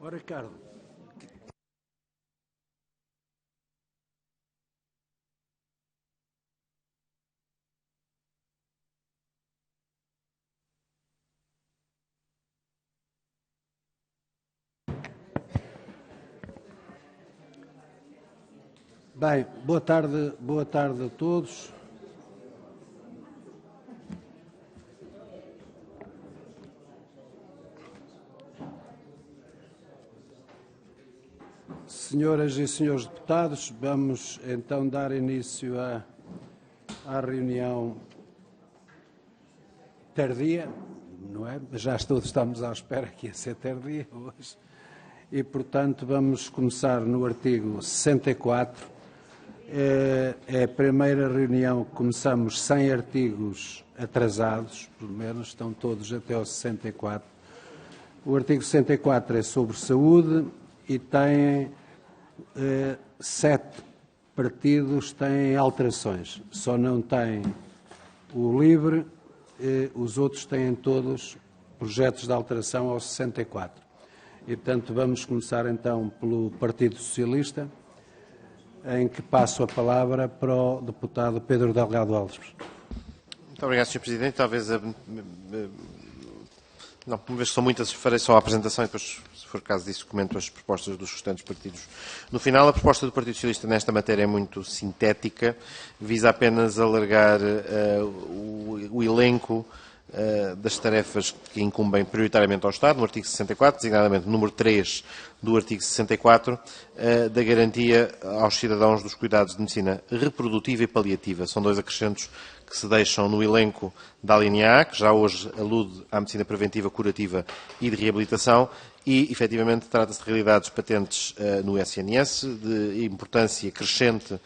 Ó Ricardo. Bem, boa tarde a todos. Senhoras e senhores deputados, vamos então dar início à reunião tardia, não é? Já todos estamos à espera que ia ser tardia hoje. E, portanto, vamos começar no artigo 64. É a primeira reunião que começamos sem artigos atrasados, pelo menos estão todos até ao 64. O artigo 64 é sobre saúde e tem 7 partidos têm alterações. Só não tem o LIVRE, os outros têm todos projetos de alteração ao 64. E, portanto, vamos começar então pelo Partido Socialista, em que passo a palavra para o deputado Pedro Delgado Alves. Muito obrigado, Sr. Presidente. Talvez, não, uma vez que são muitas, farei só a apresentação e depois, se for caso disso, comento as propostas dos restantes partidos. No final, a proposta do Partido Socialista nesta matéria é muito sintética, visa apenas alargar o elenco das tarefas que incumbem prioritariamente ao Estado, no artigo 64, designadamente no número 3 do artigo 64, da garantia aos cidadãos dos cuidados de medicina reprodutiva e paliativa. São 2 acrescentos que se deixam no elenco da linha A, que já hoje alude à medicina preventiva, curativa e de reabilitação, e, efetivamente, trata-se de realidades patentes no SNS, de importância crescente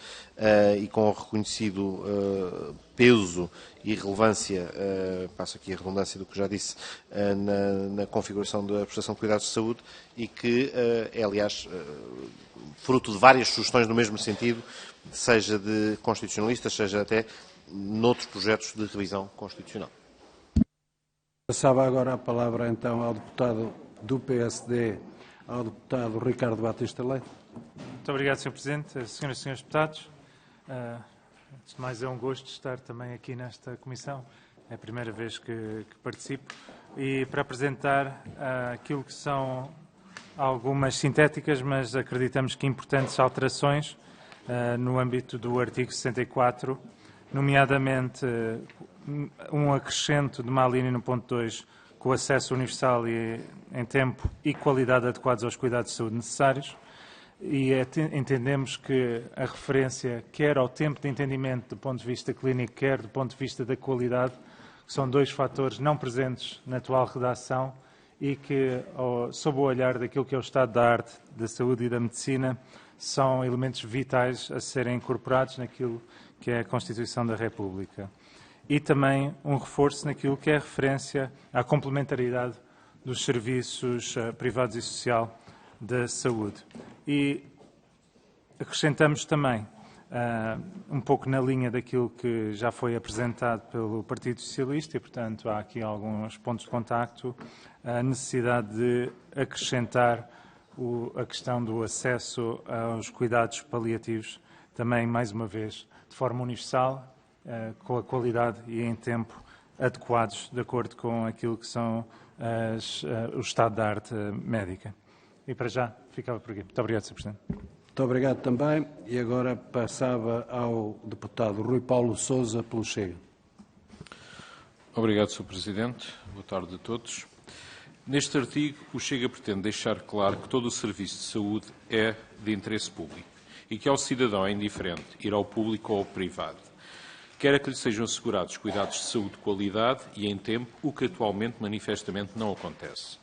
e com reconhecido peso e relevância, passo aqui a redundância do que já disse, na configuração da prestação de cuidados de saúde e que é, aliás, fruto de várias sugestões no mesmo sentido, seja de constitucionalistas, seja até noutros projetos de revisão constitucional. Passava agora a palavra então ao deputado do PSD, ao deputado Ricardo Batista Leite. Muito obrigado, Sr. Presidente. Senhoras e senhores deputados, antes de mais é um gosto estar também aqui nesta comissão. É a primeira vez que participo. E para apresentar aquilo que são algumas sintéticas, mas acreditamos que importantes alterações no âmbito do artigo 64, nomeadamente um acrescento de uma linha no ponto 2 com acesso universal e em tempo e qualidade adequados aos cuidados de saúde necessários. E entendemos que a referência, quer ao tempo de entendimento do ponto de vista clínico, quer do ponto de vista da qualidade, que são 2 fatores não presentes na atual redação e que, sob o olhar daquilo que é o estado da arte, da saúde e da medicina, são elementos vitais a serem incorporados naquilo que é a Constituição da República. E também um reforço naquilo que é a referência à complementaridade dos serviços privados e social da saúde. E acrescentamos também, um pouco na linha daquilo que já foi apresentado pelo Partido Socialista, e, portanto, há aqui alguns pontos de contacto, a necessidade de acrescentar a questão do acesso aos cuidados paliativos, também, mais uma vez, de forma universal, com a qualidade e em tempo adequados, de acordo com aquilo que são o estado da arte médica. E para já, ficava por aqui. Muito obrigado, Sr. Presidente. Muito obrigado também. E agora passava ao deputado Rui Paulo Sousa, pelo Chega. Obrigado, Sr. Presidente. Boa tarde a todos. Neste artigo, o Chega pretende deixar claro que todo o serviço de saúde é de interesse público e que ao cidadão é indiferente ir ao público ou ao privado, quer que lhe sejam assegurados cuidados de saúde de qualidade e em tempo, o que atualmente manifestamente não acontece.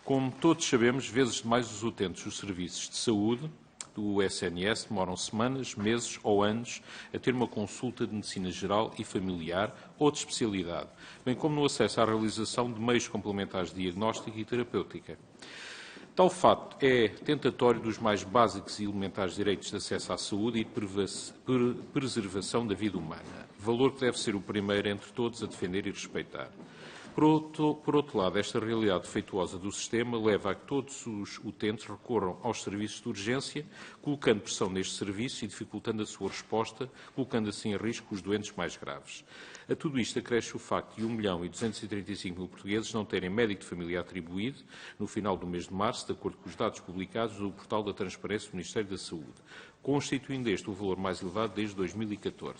Como todos sabemos, vezes demais os utentes dos serviços de saúde do SNS demoram semanas, meses ou anos a ter uma consulta de medicina geral e familiar ou de especialidade, bem como no acesso à realização de meios complementares de diagnóstico e terapêutica. Tal fato é tentatório dos mais básicos e elementares direitos de acesso à saúde e de preservação da vida humana, valor que deve ser o primeiro entre todos a defender e respeitar. Por outro lado, esta realidade defeituosa do sistema leva a que todos os utentes recorram aos serviços de urgência, colocando pressão neste serviço e dificultando a sua resposta, colocando assim em risco os doentes mais graves. A tudo isto acresce o facto de 1.235.000 portugueses não terem médico de família atribuído no final do mês de março, de acordo com os dados publicados no portal da Transparência do Ministério da Saúde, constituindo este o valor mais elevado desde 2014.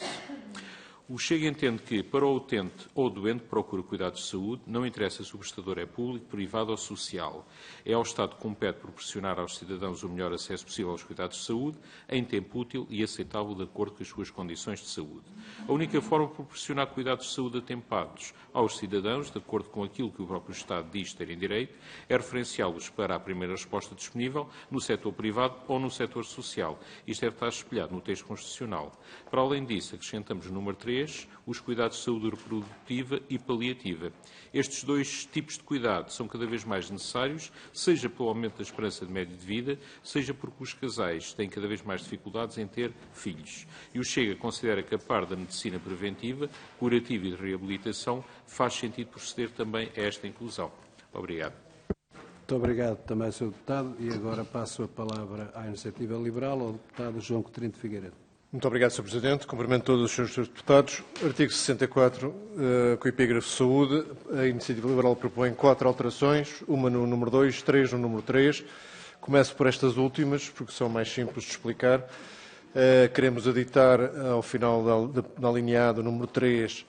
O Chega entende que, para o utente ou doente que procura cuidados de saúde, não interessa se o prestador é público, privado ou social. É ao Estado que compete proporcionar aos cidadãos o melhor acesso possível aos cuidados de saúde, em tempo útil e aceitável de acordo com as suas condições de saúde. A única forma de proporcionar cuidados de saúde atempados aos cidadãos, de acordo com aquilo que o próprio Estado diz terem direito, é referenciá-los para a primeira resposta disponível no setor privado ou no setor social. Isto deve estar espelhado no texto constitucional. Para além disso, acrescentamos no número 3, os cuidados de saúde reprodutiva e paliativa. Estes dois tipos de cuidado são cada vez mais necessários, seja pelo aumento da esperança de média de vida, seja porque os casais têm cada vez mais dificuldades em ter filhos. E o Chega considera que, a par da medicina preventiva, curativa e de reabilitação, faz sentido proceder também a esta inclusão. Obrigado. Muito obrigado também, Sr. Deputado. E agora passo a palavra à Iniciativa Liberal, ao Deputado João Coutinho de Figueiredo. Muito obrigado, Sr. Presidente. Cumprimento todos os Srs. Deputados. Artigo 64, com o epígrafe Saúde. A Iniciativa Liberal propõe 4 alterações, uma no número 2, 3 no número 3. Começo por estas últimas, porque são mais simples de explicar. Queremos aditar, ao final da linha A do número 3,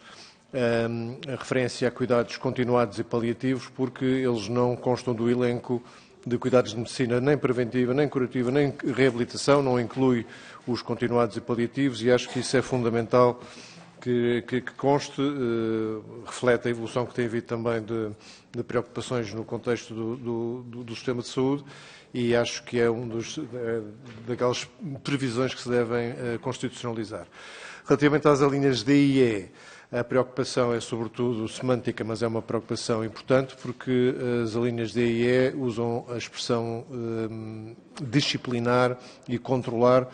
a referência a cuidados continuados e paliativos, porque eles não constam do elenco de cuidados de medicina nem preventiva, nem curativa, nem reabilitação, não inclui os continuados e paliativos, e acho que isso é fundamental que conste, reflete a evolução que tem havido também de preocupações no contexto do sistema de saúde, e acho que é daquelas previsões que se devem constitucionalizar. Relativamente às alíneas D e E, a preocupação é sobretudo semântica, mas é uma preocupação importante, porque as alíneas D e E usam a expressão disciplinar e controlar,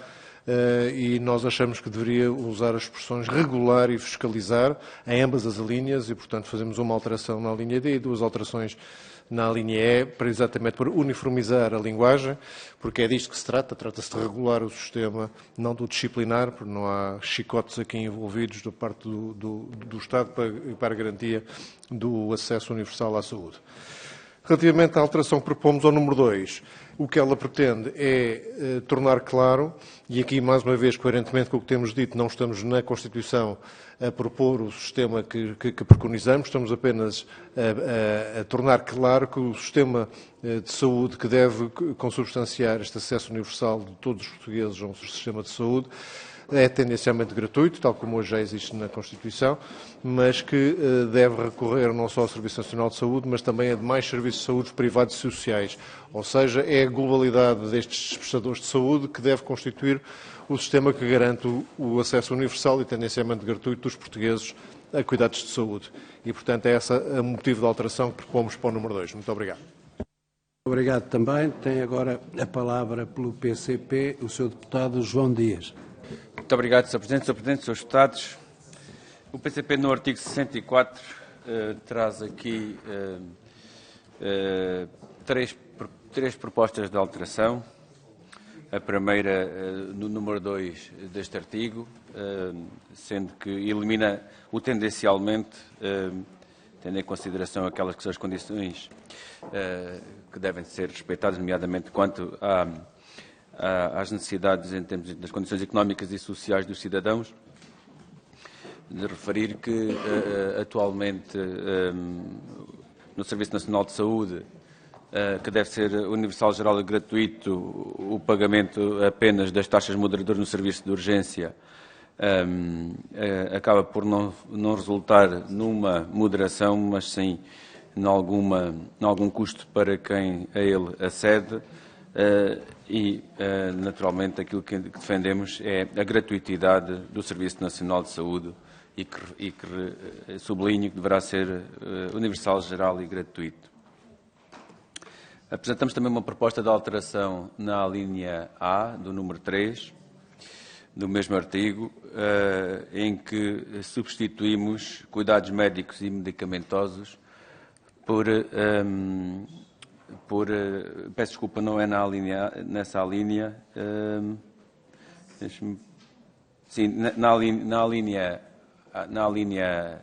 e nós achamos que deveria usar as expressões regular e fiscalizar em ambas as alíneas, e, portanto, fazemos uma alteração na linha D e 2 alterações na linha E, exatamente para uniformizar a linguagem, porque é disto que se trata. Trata-se de regular o sistema, não do disciplinar, porque não há chicotes aqui envolvidos da parte do Estado para a garantia do acesso universal à saúde. Relativamente à alteração que propomos ao número 2, o que ela pretende é tornar claro, e aqui, mais uma vez, coerentemente com o que temos dito, não estamos na Constituição a propor o sistema que preconizamos, estamos apenas a tornar claro que o sistema de saúde que deve consubstanciar este acesso universal de todos os portugueses a um sistema de saúde é tendencialmente gratuito, tal como hoje já existe na Constituição, mas que deve recorrer não só ao Serviço Nacional de Saúde, mas também a demais serviços de saúde privados e sociais. Ou seja, é a globalidade destes prestadores de saúde que deve constituir o sistema que garante o acesso universal e tendencialmente gratuito dos portugueses a cuidados de saúde. E, portanto, é esse o motivo da alteração que propomos para o número 2. Muito obrigado. Obrigado também. Tem agora a palavra pelo PCP o Sr. Deputado João Dias. Muito obrigado, Sr. Presidente. Sr. Presidente, Srs. Deputados, o PCP no artigo 64 traz aqui três propostas de alteração. A primeira no número 2 deste artigo, sendo que elimina o tendencialmente, tendo em consideração aquelas que são as condições que devem ser respeitadas, nomeadamente quanto às necessidades em termos das condições económicas e sociais dos cidadãos, de referir que atualmente no Serviço Nacional de Saúde, que deve ser universal, geral e gratuito, o pagamento apenas das taxas moderadoras no serviço de urgência acaba por não resultar numa moderação, mas sim em algum custo para quem a ele acede. E, naturalmente, aquilo que defendemos é a gratuitidade do Serviço Nacional de Saúde e que sublinho que deverá ser universal, geral e gratuito. Apresentamos também uma proposta de alteração na linha A, do número 3, do mesmo artigo, em que substituímos cuidados médicos e medicamentosos peço desculpa, não é nessa linha. Sim, na linha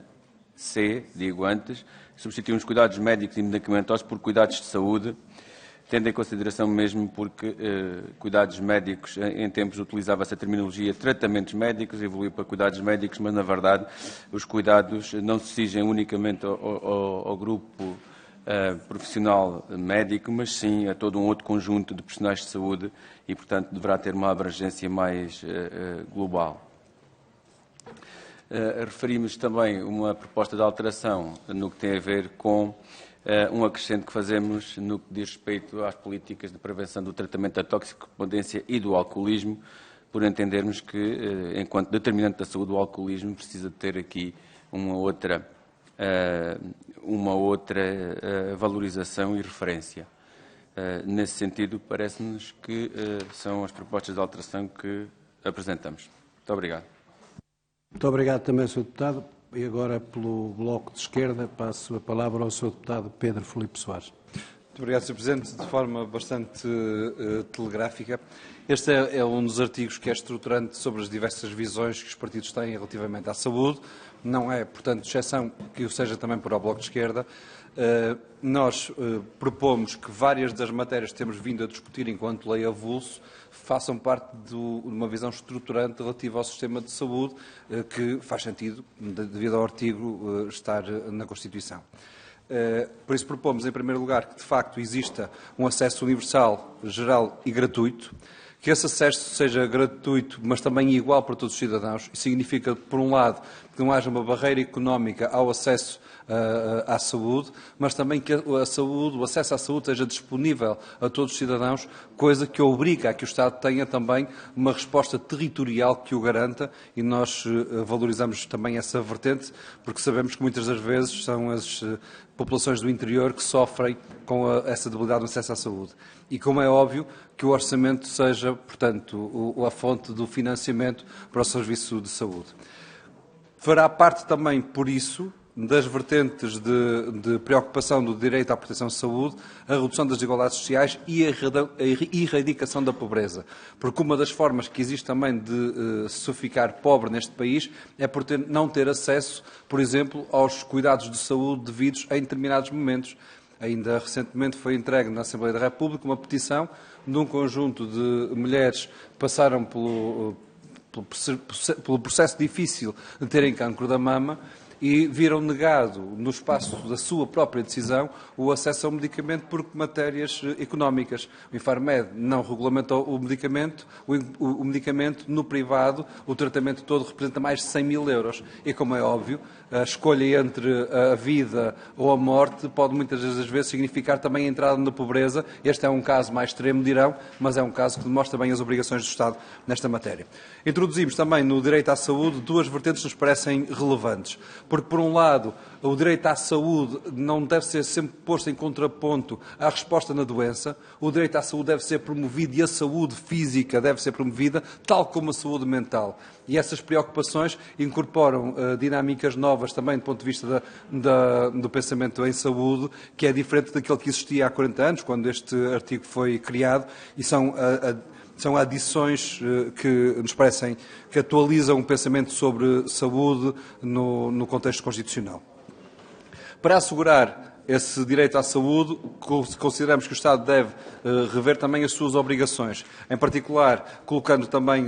C, digo antes, substituímos cuidados médicos e medicamentosos por cuidados de saúde, tendo em consideração mesmo porque cuidados médicos, em tempos utilizava-se a terminologia tratamentos médicos, evoluiu para cuidados médicos, mas na verdade os cuidados não se exigem unicamente ao grupo profissional médico, mas sim a todo um outro conjunto de profissionais de saúde e, portanto, deverá ter uma abrangência mais global. Referimos também uma proposta de alteração no que tem a ver com um acrescento que fazemos no que diz respeito às políticas de prevenção do tratamento da toxicodependência e do alcoolismo, por entendermos que, enquanto determinante da saúde, o alcoolismo precisa de ter aqui uma outra valorização e referência. Nesse sentido, parece-nos que são as propostas de alteração que apresentamos. Muito obrigado. Muito obrigado também, Sr. Deputado. E agora, pelo Bloco de Esquerda, passo a palavra ao Sr. Deputado Pedro Filipe Soares. Muito obrigado, Sr. Presidente. De forma bastante telegráfica, este é um dos artigos que é estruturante sobre as diversas visões que os partidos têm relativamente à saúde. Não é, portanto, de exceção que o seja também para o Bloco de Esquerda. Nós propomos que várias das matérias que temos vindo a discutir enquanto lei avulso façam parte de uma visão estruturante relativa ao sistema de saúde, que faz sentido, devido ao artigo estar na Constituição. Por isso propomos, em primeiro lugar, que de facto exista um acesso universal, geral e gratuito, que esse acesso seja gratuito, mas também igual para todos os cidadãos. Isso significa, por um lado, que não haja uma barreira económica ao acesso à saúde, mas também que o acesso à saúde seja disponível a todos os cidadãos, coisa que obriga a que o Estado tenha também uma resposta territorial que o garanta, e nós valorizamos também essa vertente, porque sabemos que muitas das vezes são as populações do interior que sofrem com essa debilidade no acesso à saúde. E, como é óbvio, que o orçamento seja, portanto, a fonte do financiamento para o serviço de saúde. Fará parte também, por isso, das vertentes de preocupação do direito à proteção de saúde, a redução das desigualdades sociais e a erradicação da pobreza. Porque uma das formas que existe também de se ficar pobre neste país é por não ter acesso, por exemplo, aos cuidados de saúde devidos em determinados momentos. Ainda recentemente foi entregue na Assembleia da República uma petição de um conjunto de mulheres que passaram pelo processo difícil de terem cancro da mama e viram negado, no espaço da sua própria decisão, o acesso ao medicamento por matérias económicas. O Infarmed não regulamentou o medicamento no privado, o tratamento todo representa mais de 100 mil euros. E, como é óbvio, a escolha entre a vida ou a morte pode muitas das vezes significar também a entrada na pobreza. Este é um caso mais extremo, dirão, mas é um caso que demonstra bem as obrigações do Estado nesta matéria. Introduzimos também no direito à saúde duas vertentes que nos parecem relevantes. Porque, por um lado, o direito à saúde não deve ser sempre posto em contraponto à resposta na doença. O direito à saúde deve ser promovido e a saúde física deve ser promovida, tal como a saúde mental. E essas preocupações incorporam dinâmicas novas também do ponto de vista do pensamento em saúde, que é diferente daquele que existia há 40 anos, quando este artigo foi criado, e são adições que nos parecem que atualizam o pensamento sobre saúde no contexto constitucional. Para assegurar esse direito à saúde, consideramos que o Estado deve rever também as suas obrigações, em particular colocando também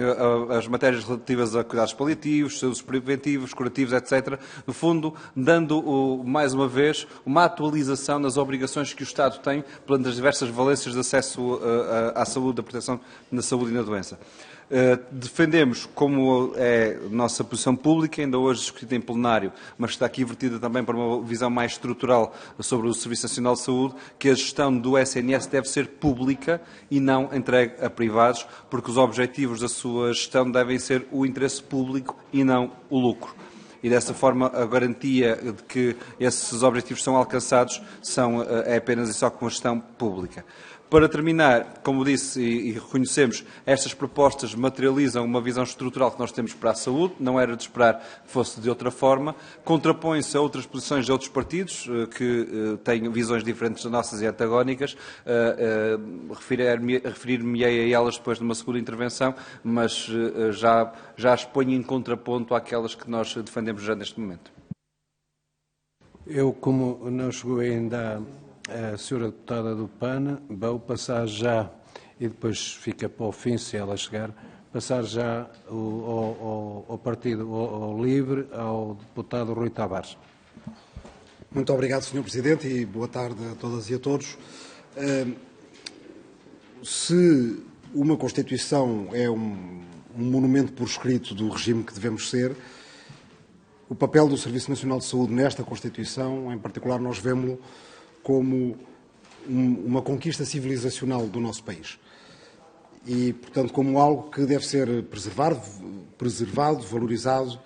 as matérias relativas a cuidados paliativos, saúdes preventivos, curativos, etc. No fundo, dando, mais uma vez, uma atualização nas obrigações que o Estado tem perante as diversas valências de acesso à saúde, da proteção na saúde e na doença. Defendemos, como é nossa posição pública, ainda hoje discutida em plenário, mas está aqui vertida também para uma visão mais estrutural sobre o Serviço Nacional de Saúde, que a gestão do SNS deve ser pública e não entregue a privados, porque os objetivos da sua gestão devem ser o interesse público e não o lucro. E, dessa forma, a garantia de que esses objetivos são alcançados é apenas e só com a gestão pública. Para terminar, como disse e reconhecemos, estas propostas materializam uma visão estrutural que nós temos para a saúde, não era de esperar que fosse de outra forma, contrapõem-se a outras posições de outros partidos que têm visões diferentes das nossas e antagónicas, referir-me-ei a elas depois de uma segunda intervenção, mas já as ponho em contraponto àquelas que nós defendemos já neste momento. Eu, como não chegou ainda a senhora deputada do PAN, vou passar já, e depois fica para o fim, se ela chegar, passar já ao Partido ao Livre, ao deputado Rui Tavares. Muito obrigado, Sr. Presidente, e boa tarde a todas e a todos. Se uma Constituição é um monumento por escrito do regime que devemos ser, o papel do Serviço Nacional de Saúde nesta Constituição, em particular, nós vemos-lo como uma conquista civilizacional do nosso país. E, portanto, como algo que deve ser preservado, valorizado,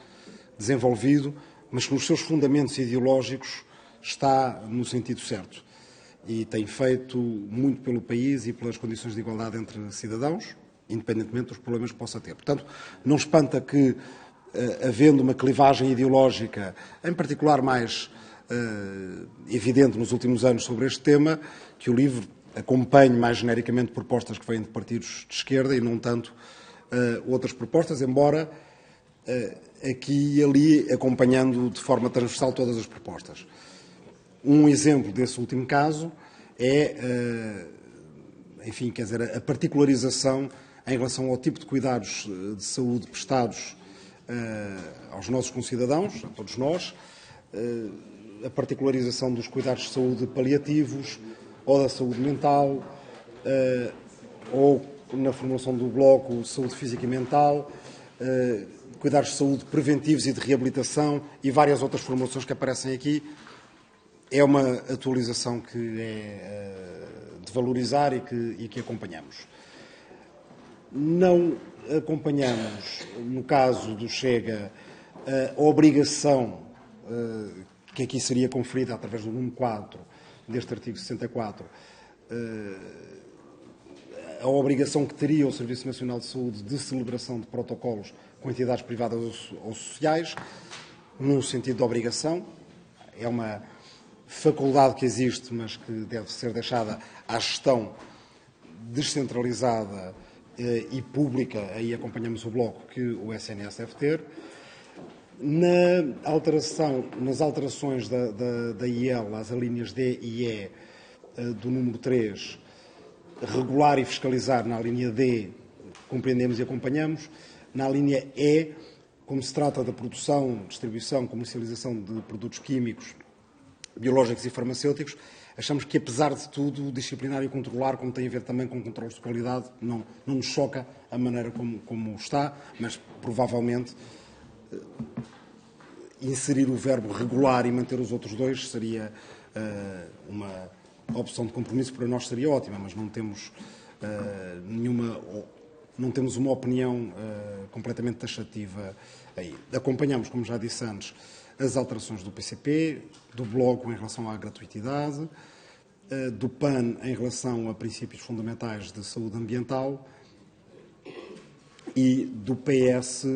desenvolvido, mas que nos seus fundamentos ideológicos está no sentido certo. E tem feito muito pelo país e pelas condições de igualdade entre cidadãos, independentemente dos problemas que possa ter. Portanto, não espanta que, havendo uma clivagem ideológica, em particular mais evidente nos últimos anos sobre este tema, que o LIVRE acompanhe mais genericamente propostas que vêm de partidos de esquerda e não tanto outras propostas, embora aqui e ali acompanhando de forma transversal todas as propostas. Um exemplo desse último caso é, enfim, quer dizer, a particularização em relação ao tipo de cuidados de saúde prestados aos nossos concidadãos, a todos nós, a particularização dos cuidados de saúde paliativos ou da saúde mental, ou na formulação do bloco saúde física e mental, cuidados de saúde preventivos e de reabilitação e várias outras formulações que aparecem aqui. É uma atualização que é de valorizar e que acompanhamos. Não acompanhamos, no caso do Chega, a obrigação que aqui seria conferida através do número 4 deste artigo 64, a obrigação que teria o Serviço Nacional de Saúde de celebração de protocolos com entidades privadas ou sociais, no sentido de obrigação. É uma faculdade que existe, mas que deve ser deixada à gestão descentralizada e pública, aí acompanhamos o bloco que o SNS deve ter. Nas alterações da IEL, às alíneas D e E do número 3, regular e fiscalizar na linha D, compreendemos e acompanhamos. Na linha E, como se trata da produção, distribuição, comercialização de produtos químicos, biológicos e farmacêuticos, achamos que, apesar de tudo, disciplinar e controlar, como tem a ver também com controles de qualidade, não nos choca a maneira como está, mas provavelmente inserir o verbo regular e manter os outros dois seria uma opção de compromisso, para nós seria ótima, mas não temos não temos uma opinião completamente taxativa aí. Acompanhamos, como já disse antes, as alterações do PCP, do Bloco em relação à gratuitidade, do PAN em relação a princípios fundamentais de saúde ambiental e do PS,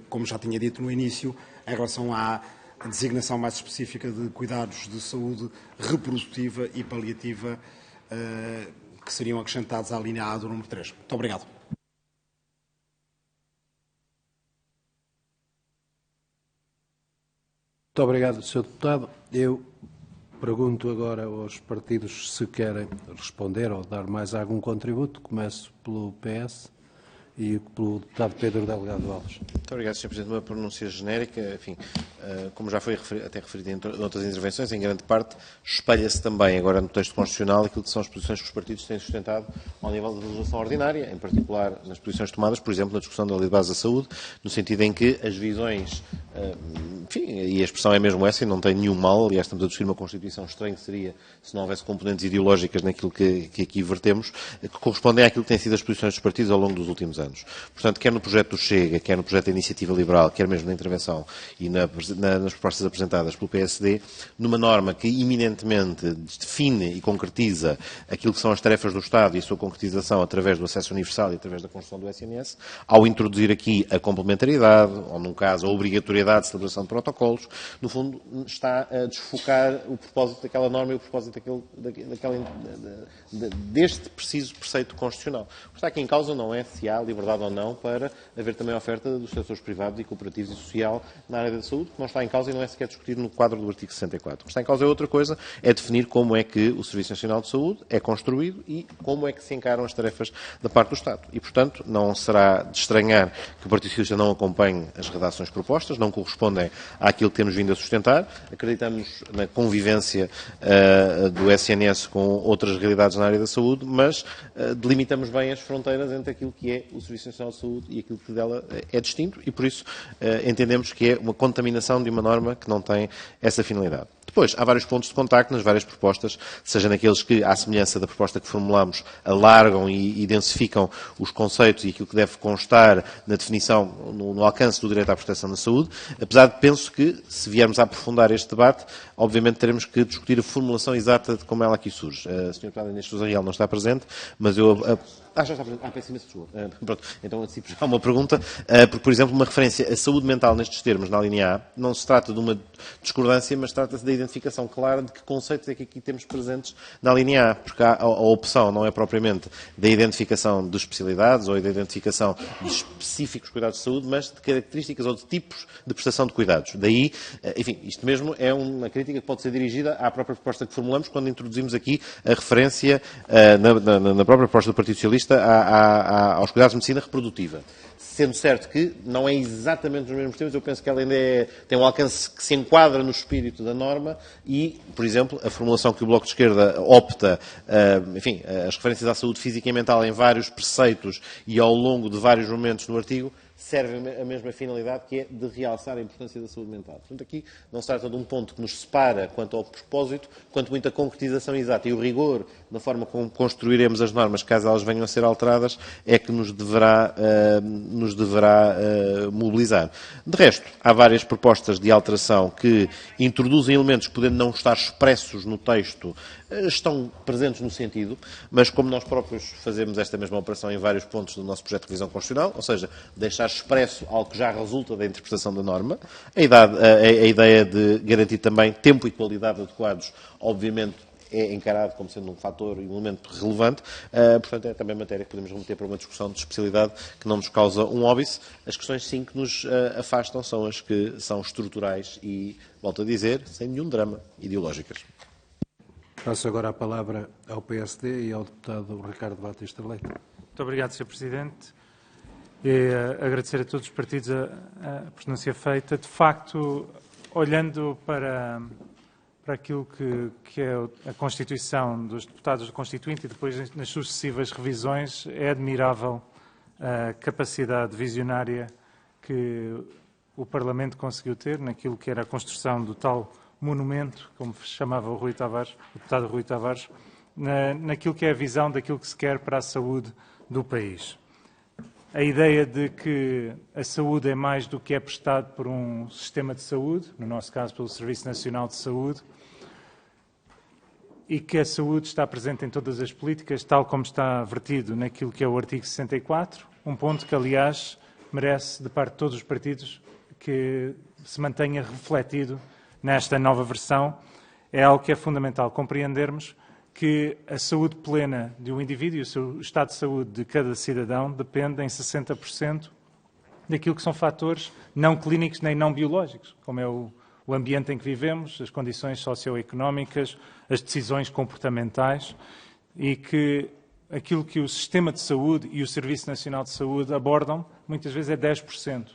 como já tinha dito no início, em relação à designação mais específica de cuidados de saúde reprodutiva e paliativa que seriam acrescentados à linha A do número 3. Muito obrigado. Muito obrigado, Sr. Deputado. Eu pergunto agora aos partidos se querem responder ou dar mais algum contributo. Começo pelo PS e pelo deputado Pedro Delgado Alves. Muito obrigado, Sr. Presidente. Uma pronúncia genérica, enfim, como já foi até referido em outras intervenções, em grande parte espelha-se também agora no texto constitucional aquilo que são as posições que os partidos têm sustentado ao nível da legislação ordinária, em particular nas posições tomadas, por exemplo, na discussão da Lei de Base da Saúde, no sentido em que as visões Enfim, e a expressão é mesmo essa e não tem nenhum mal. Aliás, estamos a discutir uma Constituição. Estranho seria se não houvesse componentes ideológicas naquilo que aqui vertemos, que correspondem àquilo que têm sido as posições dos partidos ao longo dos últimos anos. Portanto, quer no projeto do Chega, quer no projeto da Iniciativa Liberal, quer mesmo na intervenção e nas propostas apresentadas pelo PSD, numa norma que eminentemente define e concretiza aquilo que são as tarefas do Estado e a sua concretização através do acesso universal e através da construção do SNS, ao introduzir aqui a complementaridade, ou num caso a obrigatoriedade de celebração de protocolos, no fundo está a desfocar o propósito daquela norma e o propósito deste preciso preceito constitucional. O que está aqui em causa não é se há liberdade ou não para haver também a oferta dos setores privados e cooperativos e social na área da saúde, que não está em causa e não é sequer discutido no quadro do artigo 64. O que está em causa é outra coisa, é definir como é que o Serviço Nacional de Saúde é construído e como é que se encaram as tarefas da parte do Estado. E, portanto, não será de estranhar que o Partido Socialista não acompanhe as redações propostas, não correspondem àquilo que temos vindo a sustentar. Acreditamos na convivência do SNS com outras realidades na área da saúde, mas delimitamos bem as fronteiras entre aquilo que é o Serviço Nacional de Saúde e aquilo que dela é distinto e, por isso, entendemos que é uma contaminação de uma norma que não tem essa finalidade. Depois, há vários pontos de contacto nas várias propostas, seja naqueles que, à semelhança da proposta que formulamos, alargam e densificam os conceitos e aquilo que deve constar na definição, no alcance do direito à proteção da saúde, apesar de penso que, se viermos a aprofundar este debate, obviamente teremos que discutir a formulação exata de como ela aqui surge. A Sra. Deputada Inês Sousa Real não está presente, mas eu... já está presente. Peço imensa desculpa. Pronto, então antecipo já uma pergunta, porque, por exemplo, uma referência à saúde mental nestes termos, na linha A, não se trata de uma discordância, mas trata-se da identificação clara de que conceitos é que aqui temos presentes na linha A, porque a opção não é propriamente da identificação de especialidades ou da identificação de específicos cuidados de saúde, mas de características ou de tipos de prestação de cuidados. Daí, enfim, isto mesmo é uma crítica que pode ser dirigida à própria proposta que formulamos quando introduzimos aqui a referência na própria proposta do Partido Socialista aos cuidados de medicina reprodutiva. Sendo certo que não é exatamente nos mesmos termos, eu penso que ela ainda tem um alcance que se enquadra no espírito da norma e, por exemplo, a formulação que o Bloco de Esquerda opta, enfim, as referências à saúde física e mental em vários preceitos e ao longo de vários momentos no artigo, serve a mesma finalidade, que é de realçar a importância da saúde mental. Portanto, aqui não se trata de um ponto que nos separa quanto ao propósito, quanto muito a concretização exata e o rigor na forma como construiremos as normas, caso elas venham a ser alteradas, é que nos deverá mobilizar. De resto, há várias propostas de alteração que introduzem elementos que, podendo não estar expressos no texto, estão presentes no sentido, mas como nós próprios fazemos esta mesma operação em vários pontos do nosso projeto de revisão constitucional, ou seja, deixar expresso algo que já resulta da interpretação da norma, a ideia de garantir também tempo e qualidade adequados, obviamente, é encarado como sendo um fator e um elemento relevante. Portanto, é também matéria que podemos remeter para uma discussão de especialidade que não nos causa um óbice. As questões, sim, que nos afastam são as que são estruturais e, volto a dizer, sem nenhum drama, ideológicas. Passo agora a palavra ao PSD e ao deputado Ricardo Batista Leite. Muito obrigado, Sr. Presidente. E agradecer a todos os partidos a pronúncia feita. De facto, olhando para aquilo que é a Constituição dos deputados do Constituinte e depois nas sucessivas revisões, é admirável a capacidade visionária que o Parlamento conseguiu ter naquilo que era a construção do tal monumento, como chamava o deputado Rui Tavares, naquilo que é a visão daquilo que se quer para a saúde do país. A ideia de que a saúde é mais do que é prestado por um sistema de saúde, no nosso caso pelo Serviço Nacional de Saúde, e que a saúde está presente em todas as políticas, tal como está vertido naquilo que é o artigo 64, um ponto que, aliás, merece, de parte de todos os partidos, que se mantenha refletido nesta nova versão. É algo que é fundamental compreendermos, que a saúde plena de um indivíduo e o seu estado de saúde de cada cidadão depende em 60% daquilo que são fatores não clínicos nem não biológicos, como é o ambiente em que vivemos, as condições socioeconómicas, as decisões comportamentais, e que aquilo que o sistema de saúde e o Serviço Nacional de Saúde abordam, muitas vezes é 10%,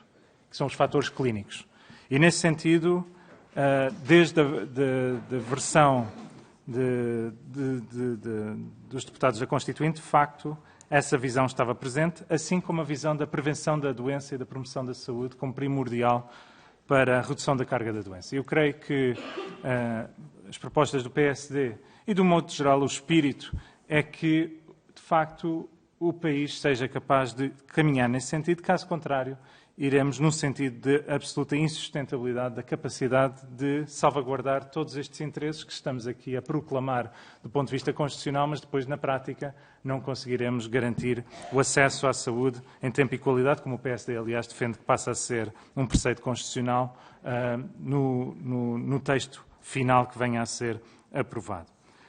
que são os fatores clínicos. E, nesse sentido, desde a versão dos deputados da Constituinte, de facto, essa visão estava presente, assim como a visão da prevenção da doença e da promoção da saúde como primordial para a redução da carga da doença. Eu creio que as propostas do PSD e, de um modo geral, o espírito é que, de facto, o país seja capaz de caminhar nesse sentido. Caso contrário, iremos num sentido de absoluta insustentabilidade da capacidade de salvaguardar todos estes interesses que estamos aqui a proclamar do ponto de vista constitucional, mas depois, na prática, não conseguiremos garantir o acesso à saúde em tempo e qualidade, como o PSD, aliás, defende que passa a ser um preceito constitucional no texto final que venha a ser aprovado.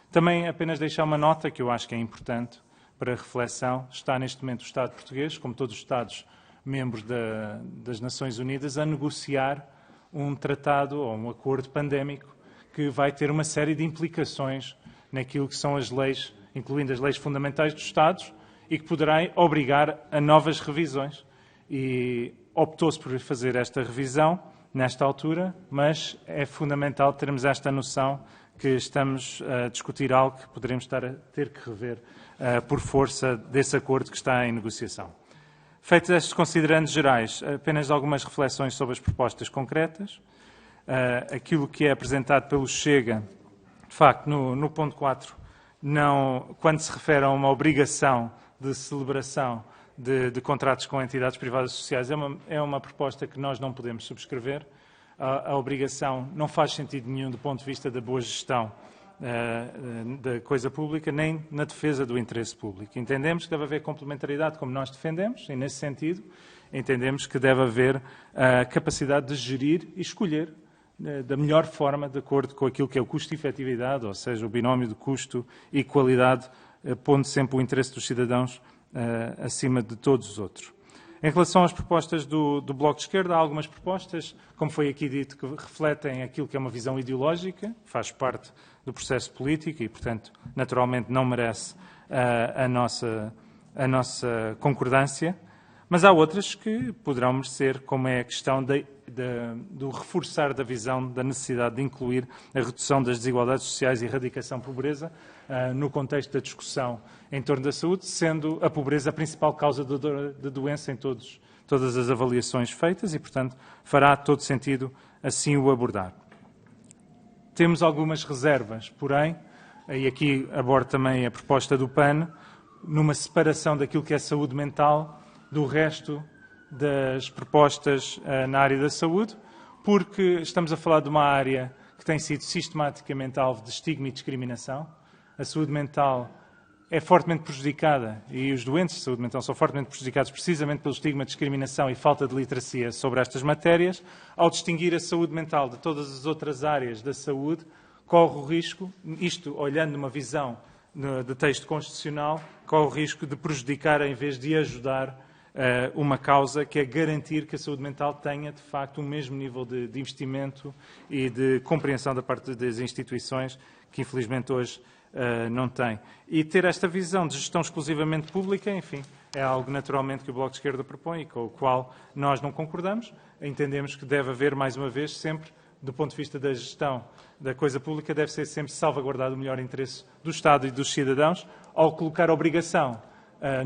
Também apenas deixar uma nota que eu acho que é importante para reflexão. Está neste momento o Estado português, como todos os Estados membros das Nações Unidas, a negociar um tratado ou um acordo pandémico que vai ter uma série de implicações naquilo que são as leis, incluindo as leis fundamentais dos Estados, e que poderá obrigar a novas revisões. E optou-se por fazer esta revisão nesta altura, mas é fundamental termos esta noção que estamos a discutir algo que poderemos estar a ter que rever por força desse acordo que está em negociação. Feitos estes considerandos gerais, apenas algumas reflexões sobre as propostas concretas. Aquilo que é apresentado pelo Chega, de facto, no ponto 4, quando se refere a uma obrigação de celebração de contratos com entidades privadas sociais, é uma proposta que nós não podemos subscrever. A obrigação não faz sentido nenhum do ponto de vista da boa gestão da coisa pública, nem na defesa do interesse público. Entendemos que deve haver complementaridade, como nós defendemos, e nesse sentido entendemos que deve haver a capacidade de gerir e escolher da melhor forma, de acordo com aquilo que é o custo e efetividade, ou seja, o binómio de custo e qualidade, pondo sempre o interesse dos cidadãos acima de todos os outros. Em relação às propostas do Bloco de Esquerda, há algumas propostas, como foi aqui dito, que refletem aquilo que é uma visão ideológica, faz parte do processo político e, portanto, naturalmente não merece a nossa concordância, mas há outras que poderão merecer, como é a questão do reforçar da visão da necessidade de incluir a redução das desigualdades sociais e a erradicação da pobreza no contexto da discussão em torno da saúde, sendo a pobreza a principal causa de doença em todas as avaliações feitas e, portanto, fará todo sentido assim o abordar. Temos algumas reservas, porém, e aqui abordo também a proposta do PAN, numa separação daquilo que é saúde mental do resto das propostas na área da saúde, porque estamos a falar de uma área que tem sido sistematicamente alvo de estigma e discriminação. A saúde mental é fortemente prejudicada e os doentes de saúde mental são fortemente prejudicados precisamente pelo estigma, discriminação e falta de literacia sobre estas matérias. Ao distinguir a saúde mental de todas as outras áreas da saúde, corre o risco, isto olhando numa visão de texto constitucional, corre o risco de prejudicar em vez de ajudar uma causa que é garantir que a saúde mental tenha, de facto, o mesmo nível de investimento e de compreensão da parte das instituições que, infelizmente, hoje não tem. E ter esta visão de gestão exclusivamente pública, enfim, é algo naturalmente que o Bloco de Esquerda propõe e com o qual nós não concordamos. Entendemos que deve haver, mais uma vez, sempre, do ponto de vista da gestão da coisa pública, deve ser sempre salvaguardado o melhor interesse do Estado e dos cidadãos, ao colocar obrigação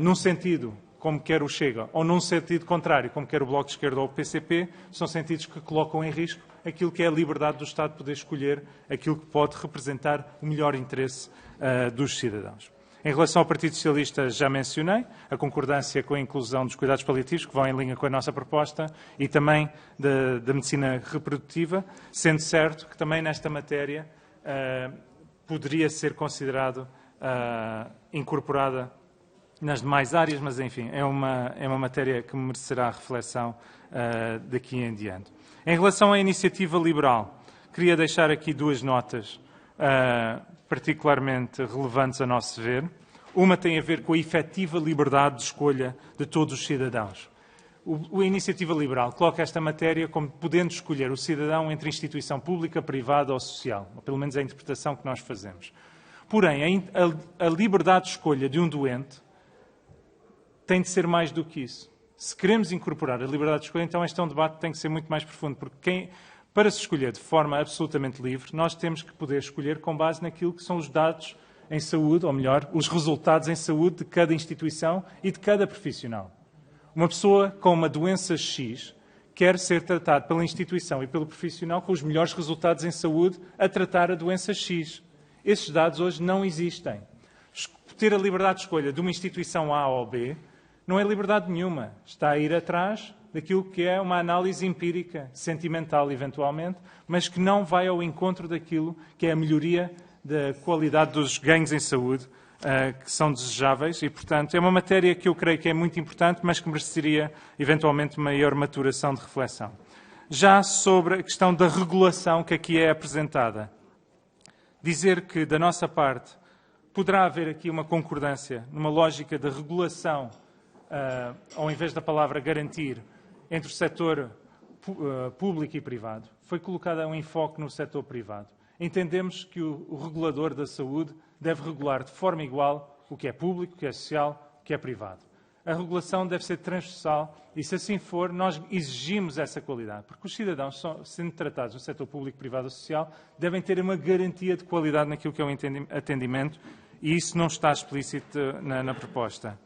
num sentido, como quer o Chega, ou num sentido contrário, como quer o Bloco de Esquerda ou o PCP, são sentidos que colocam em risco aquilo que é a liberdade do Estado de poder escolher aquilo que pode representar o melhor interesse dos cidadãos. Em relação ao Partido Socialista, já mencionei a concordância com a inclusão dos cuidados paliativos, que vão em linha com a nossa proposta, e também da medicina reprodutiva, sendo certo que também nesta matéria poderia ser considerado incorporada nas demais áreas, mas, enfim, é uma matéria que merecerá reflexão daqui em diante. Em relação à iniciativa liberal, queria deixar aqui duas notas particularmente relevantes a nosso ver. Uma tem a ver com a efetiva liberdade de escolha de todos os cidadãos. A iniciativa liberal coloca esta matéria como podendo escolher o cidadão entre instituição pública, privada ou social, ou pelo menos é a interpretação que nós fazemos. Porém, a liberdade de escolha de um doente tem de ser mais do que isso. Se queremos incorporar a liberdade de escolha, então este é um debate que tem que ser muito mais profundo, porque para se escolher de forma absolutamente livre, nós temos que poder escolher com base naquilo que são os dados em saúde, ou melhor, os resultados em saúde de cada instituição e de cada profissional. Uma pessoa com uma doença X quer ser tratado pela instituição e pelo profissional com os melhores resultados em saúde a tratar a doença X. Esses dados hoje não existem. Ter a liberdade de escolha de uma instituição A ou B não é liberdade nenhuma. Está a ir atrás daquilo que é uma análise empírica, sentimental eventualmente, mas que não vai ao encontro daquilo que é a melhoria da qualidade dos ganhos em saúde que são desejáveis e, portanto, é uma matéria que eu creio que é muito importante, mas que mereceria eventualmente maior maturação de reflexão. Já sobre a questão da regulação que aqui é apresentada, dizer que, da nossa parte, poderá haver aqui uma concordância numa lógica de regulação, ao invés da palavra garantir, entre o setor público e privado. Foi colocado um enfoque no setor privado. Entendemos que o regulador da saúde deve regular de forma igual o que é público, o que é social, o que é privado. A regulação deve ser transversal e, se assim for, nós exigimos essa qualidade, porque os cidadãos, sendo tratados no setor público, privado ou social, devem ter uma garantia de qualidade naquilo que é o atendimento e isso não está explícito na proposta.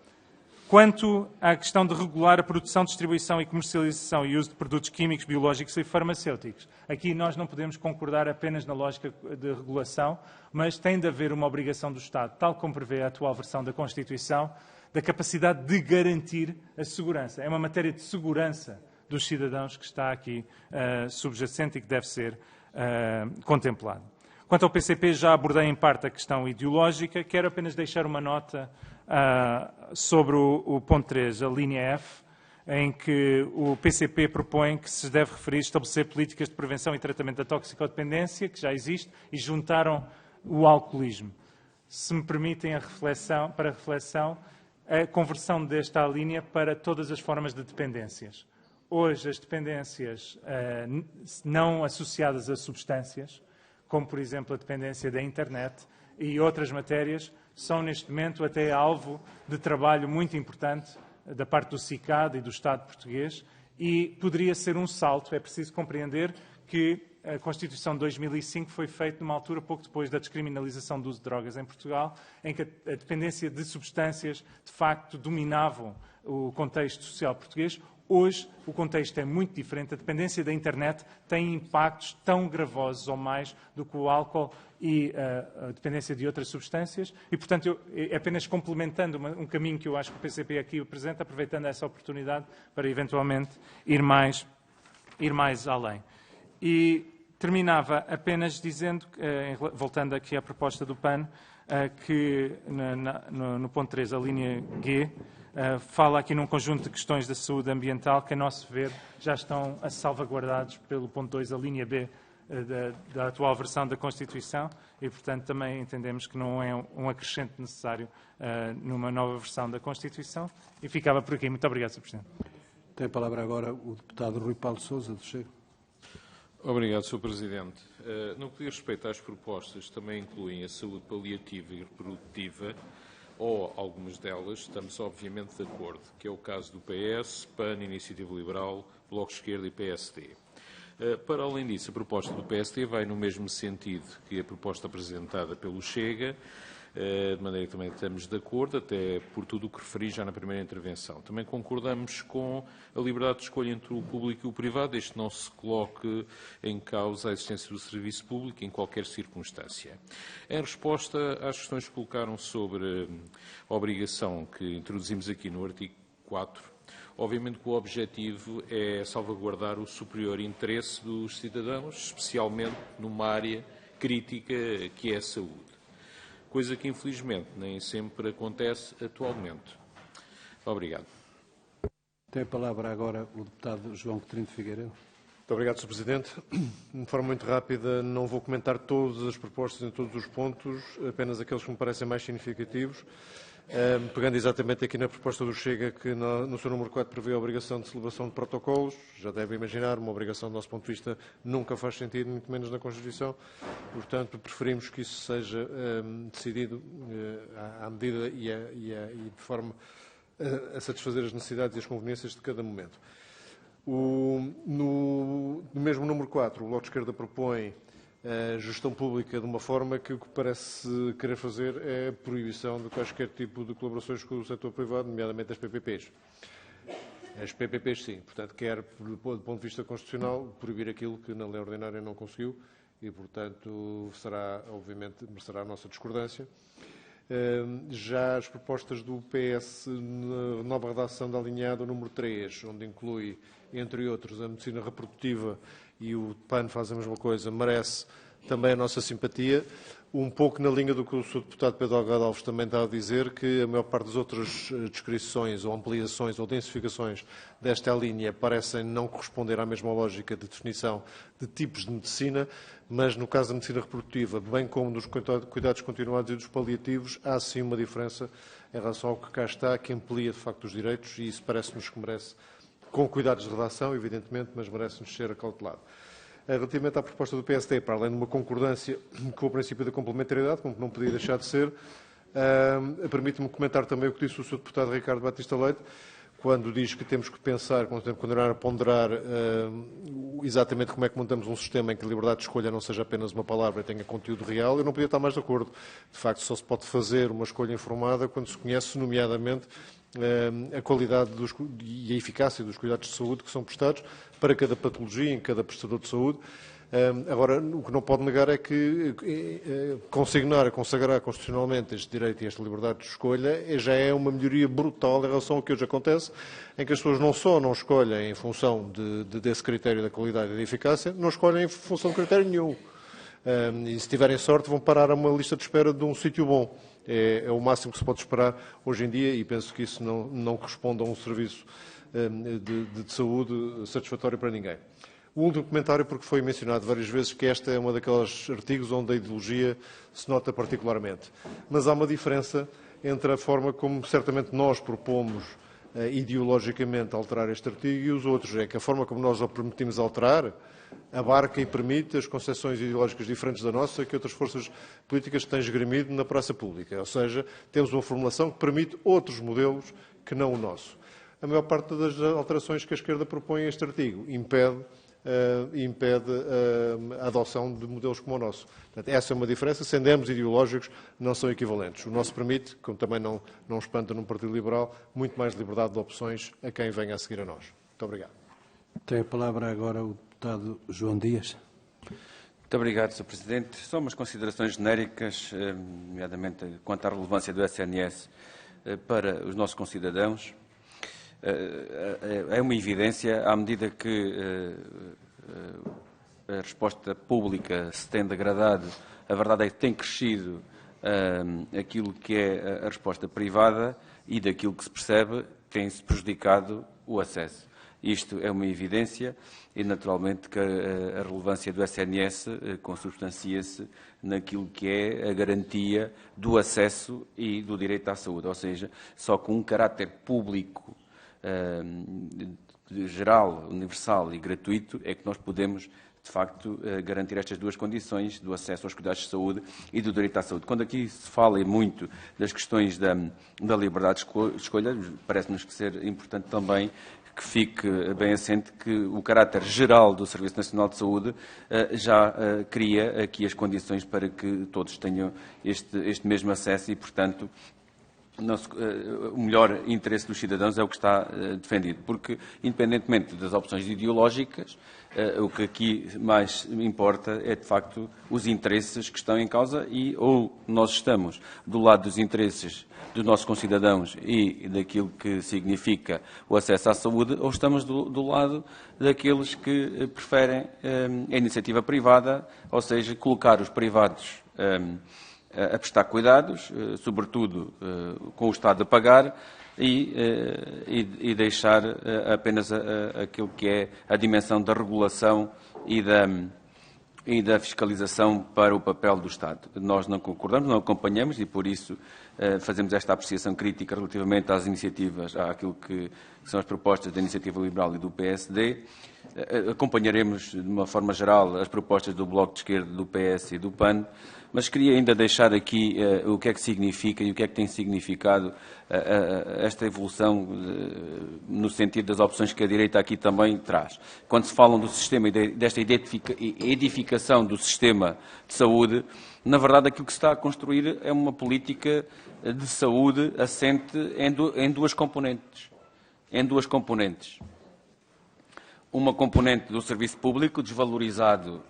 Quanto à questão de regular a produção, distribuição e comercialização e uso de produtos químicos, biológicos e farmacêuticos, aqui nós não podemos concordar apenas na lógica de regulação, mas tem de haver uma obrigação do Estado, tal como prevê a atual versão da Constituição, da capacidade de garantir a segurança. É uma matéria de segurança dos cidadãos que está aqui subjacente e que deve ser contemplado. Quanto ao PCP, já abordei em parte a questão ideológica. Quero apenas deixar uma nota sobre o ponto 3, a linha F, em que o PCP propõe que se deve referir estabelecer políticas de prevenção e tratamento da toxicodependência, que já existe, e juntaram o alcoolismo. Se me permitem a reflexão, a conversão desta linha para todas as formas de dependências. Hoje, as dependências não associadas a substâncias, como, por exemplo, a dependência da internet e outras matérias, são, neste momento, até alvo de trabalho muito importante da parte do CICAD e do Estado português e poderia ser um salto. É preciso compreender que a Constituição de 2005 foi feita numa altura pouco depois da descriminalização do uso de drogas em Portugal, em que a dependência de substâncias, de facto, dominavam o contexto social português. Hoje, o contexto é muito diferente. A dependência da internet tem impactos tão gravosos ou mais do que o álcool e a dependência de outras substâncias. E, portanto, apenas complementando um caminho que eu acho que o PCP aqui apresenta, aproveitando essa oportunidade para, eventualmente, ir mais além. E terminava apenas dizendo, voltando aqui à proposta do PAN, que no ponto 3, a linha G, fala aqui num conjunto de questões da saúde ambiental que, a nosso ver, já estão salvaguardados pelo ponto 2, a linha B da atual versão da Constituição e, portanto, também entendemos que não é um acrescente necessário numa nova versão da Constituição. E ficava por aqui. Muito obrigado, Sr. Presidente. Tem a palavra agora o deputado Rui Paulo Sousa, do Chega. Obrigado, Sr. Presidente. No que diz respeito às propostas, também incluem a saúde paliativa e reprodutiva, ou algumas delas, estamos obviamente de acordo, que é o caso do PS, PAN, Iniciativa Liberal, Bloco de Esquerda e PSD. Para além disso, a proposta do PSD vai no mesmo sentido que a proposta apresentada pelo Chega, de maneira que também estamos de acordo, até por tudo o que referi já na primeira intervenção. Também concordamos com a liberdade de escolha entre o público e o privado, desde que não se coloque em causa a existência do serviço público em qualquer circunstância. Em resposta às questões que colocaram sobre a obrigação que introduzimos aqui no artigo 4, obviamente que o objetivo é salvaguardar o superior interesse dos cidadãos, especialmente numa área crítica que é a saúde. Coisa que, infelizmente, nem sempre acontece atualmente. Obrigado. Tem a palavra agora o deputado João Coutinho de Figueiredo. Muito obrigado, Sr. Presidente. De forma muito rápida, não vou comentar todas as propostas em todos os pontos, apenas aqueles que me parecem mais significativos. Pegando exatamente aqui na proposta do Chega, que no seu número 4 prevê a obrigação de celebração de protocolos. Já devem imaginar, uma obrigação, do nosso ponto de vista, nunca faz sentido, muito menos na Constituição. Portanto, preferimos que isso seja decidido à medida e de forma a satisfazer as necessidades e as conveniências de cada momento. No mesmo número 4, o Bloco de Esquerda propõe a gestão pública de uma forma que o que parece querer fazer é a proibição de quaisquer tipo de colaborações com o setor privado, nomeadamente as PPPs. As PPPs, sim. Portanto, quer, do ponto de vista constitucional, proibir aquilo que na lei ordinária não conseguiu e, portanto, será, obviamente, merecerá a nossa discordância. Já as propostas do PS, na nova redação da alinhada número 3, onde inclui, entre outros, a medicina reprodutiva e o PAN faz a mesma coisa, merece também a nossa simpatia. Um pouco na linha do que o Sr. Deputado Pedro Delgado Alves também está a dizer, que a maior parte das outras descrições ou ampliações ou densificações desta linha parecem não corresponder à mesma lógica de definição de tipos de medicina, mas no caso da medicina reprodutiva, bem como nos cuidados continuados e dos paliativos, há sim uma diferença em relação ao que cá está, que amplia de facto os direitos, e isso parece-nos que merece, com cuidados de redação, evidentemente, mas merece-nos ser acautelado. Relativamente à proposta do PSD, para além de uma concordância com o princípio da complementariedade, como não podia deixar de ser, permite-me comentar também o que disse o Sr. Deputado Ricardo Batista Leite, quando diz que temos que pensar, quando temos que continuar a ponderar exatamente como é que montamos um sistema em que a liberdade de escolha não seja apenas uma palavra e tenha conteúdo real. Eu não podia estar mais de acordo. De facto, só se pode fazer uma escolha informada quando se conhece, nomeadamente, a qualidade e a eficácia dos cuidados de saúde que são prestados para cada patologia, em cada prestador de saúde. Agora, o que não pode negar é que consagrar constitucionalmente este direito e esta liberdade de escolha já é uma melhoria brutal em relação ao que hoje acontece, em que as pessoas não só não escolhem em função desse critério da qualidade e da eficácia, não escolhem em função de critério nenhum. E se tiverem sorte vão parar a uma lista de espera de um sítio bom. É o máximo que se pode esperar hoje em dia e penso que isso não corresponde a um serviço de saúde satisfatório para ninguém. O último comentário, porque foi mencionado várias vezes que este é um daqueles artigos onde a ideologia se nota particularmente. Mas há uma diferença entre a forma como certamente nós propomos ideologicamente alterar este artigo e os outros. É que a forma como nós o permitimos alterar abarca e permite as concepções ideológicas diferentes da nossa que outras forças políticas têm esgrimido na praça pública. Ou seja, temos uma formulação que permite outros modelos que não o nosso. A maior parte das alterações que a esquerda propõe a este artigo impede a adoção de modelos como o nosso. Portanto, essa é uma diferença. Sendo ambos ideológicos, não são equivalentes. O nosso permite, como também não espanta num Partido Liberal, muito mais liberdade de opções a quem venha a seguir a nós. Muito obrigado. Tem a palavra agora o deputado João Dias. Muito obrigado, Sr. Presidente. Só umas considerações genéricas, nomeadamente quanto à relevância do SNS para os nossos concidadãos. É uma evidência, à medida que a resposta pública se tem degradado, a verdade é que tem crescido aquilo que é a resposta privada e daquilo que se percebe tem-se prejudicado o acesso. Isto é uma evidência e, naturalmente, que a relevância do SNS consubstancia-se naquilo que é a garantia do acesso e do direito à saúde, ou seja, só com um caráter público geral, universal e gratuito é que nós podemos, de facto, garantir estas duas condições do acesso aos cuidados de saúde e do direito à saúde. Quando aqui se fala muito das questões da liberdade de escolha, parece-nos que ser importante também que fique bem assente que o caráter geral do Serviço Nacional de Saúde já cria aqui as condições para que todos tenham este mesmo acesso e, portanto, o melhor interesse dos cidadãos é o que está defendido, porque, independentemente das opções ideológicas, o que aqui mais importa é, de facto, os interesses que estão em causa e ou nós estamos do lado dos interesses dos nossos concidadãos e daquilo que significa o acesso à saúde, ou estamos do lado daqueles que preferem a iniciativa privada, ou seja, colocar os privados a prestar cuidados, sobretudo com o Estado a pagar, e deixar apenas aquilo que é a dimensão da regulação e da fiscalização para o papel do Estado. Nós não concordamos, não acompanhamos e, por isso, fazemos esta apreciação crítica relativamente às iniciativas, àquilo que são as propostas da Iniciativa Liberal e do PSD. Acompanharemos, de uma forma geral, as propostas do Bloco de Esquerda, do PS e do PAN, mas queria ainda deixar aqui o que é que significa e o que é que tem significado esta evolução no sentido das opções que a direita aqui também traz. Quando se falam do sistema e desta edificação do sistema de saúde, na verdade aquilo que se está a construir é uma política de saúde assente em duas componentes. em duas componentes. Uma componente do serviço público, desvalorizado,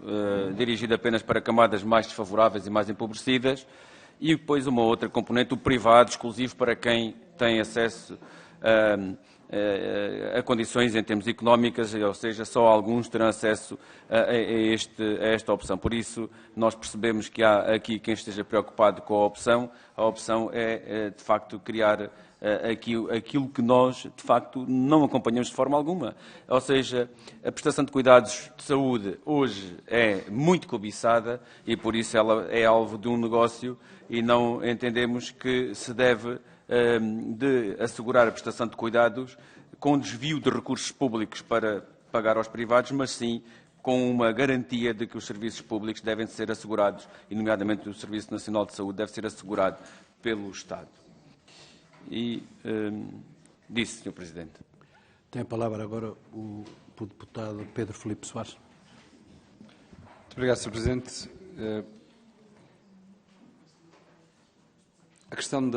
dirigido apenas para camadas mais desfavoráveis e mais empobrecidas, e depois uma outra componente, o privado, exclusivo para quem tem acesso a condições em termos económicas, ou seja, só alguns terão acesso a esta opção. Por isso, nós percebemos que há aqui quem esteja preocupado com a opção é de facto, criar aquilo que nós, de facto, não acompanhamos de forma alguma. Ou seja, a prestação de cuidados de saúde hoje é muito cobiçada e, por isso, ela é alvo de um negócio e não entendemos que se deve de assegurar a prestação de cuidados com desvio de recursos públicos para pagar aos privados, mas sim com uma garantia de que os serviços públicos devem ser assegurados, e nomeadamente o Serviço Nacional de Saúde deve ser assegurado pelo Estado. E disse, Sr. Presidente. Tem a palavra agora o deputado Pedro Filipe Soares. Muito obrigado, Sr. Presidente. A questão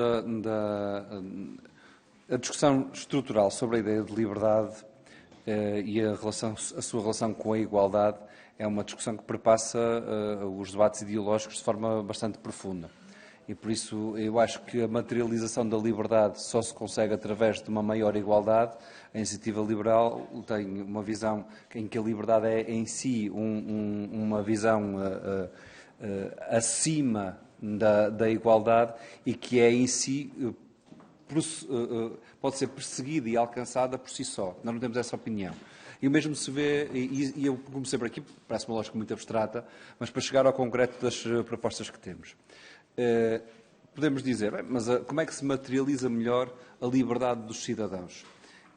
a discussão estrutural sobre a ideia de liberdade e a sua relação com a igualdade é uma discussão que perpassa os debates ideológicos de forma bastante profunda. E, por isso, eu acho que a materialização da liberdade só se consegue através de uma maior igualdade. A iniciativa liberal tem uma visão em que a liberdade é, em si, uma visão acima da igualdade e que é, em si, pode ser perseguida e alcançada por si só. Nós não temos essa opinião. E o mesmo se vê, e eu comecei por aqui, parece uma lógica muito abstrata, mas para chegar ao concreto das propostas que temos. Podemos dizer, mas como é que se materializa melhor a liberdade dos cidadãos?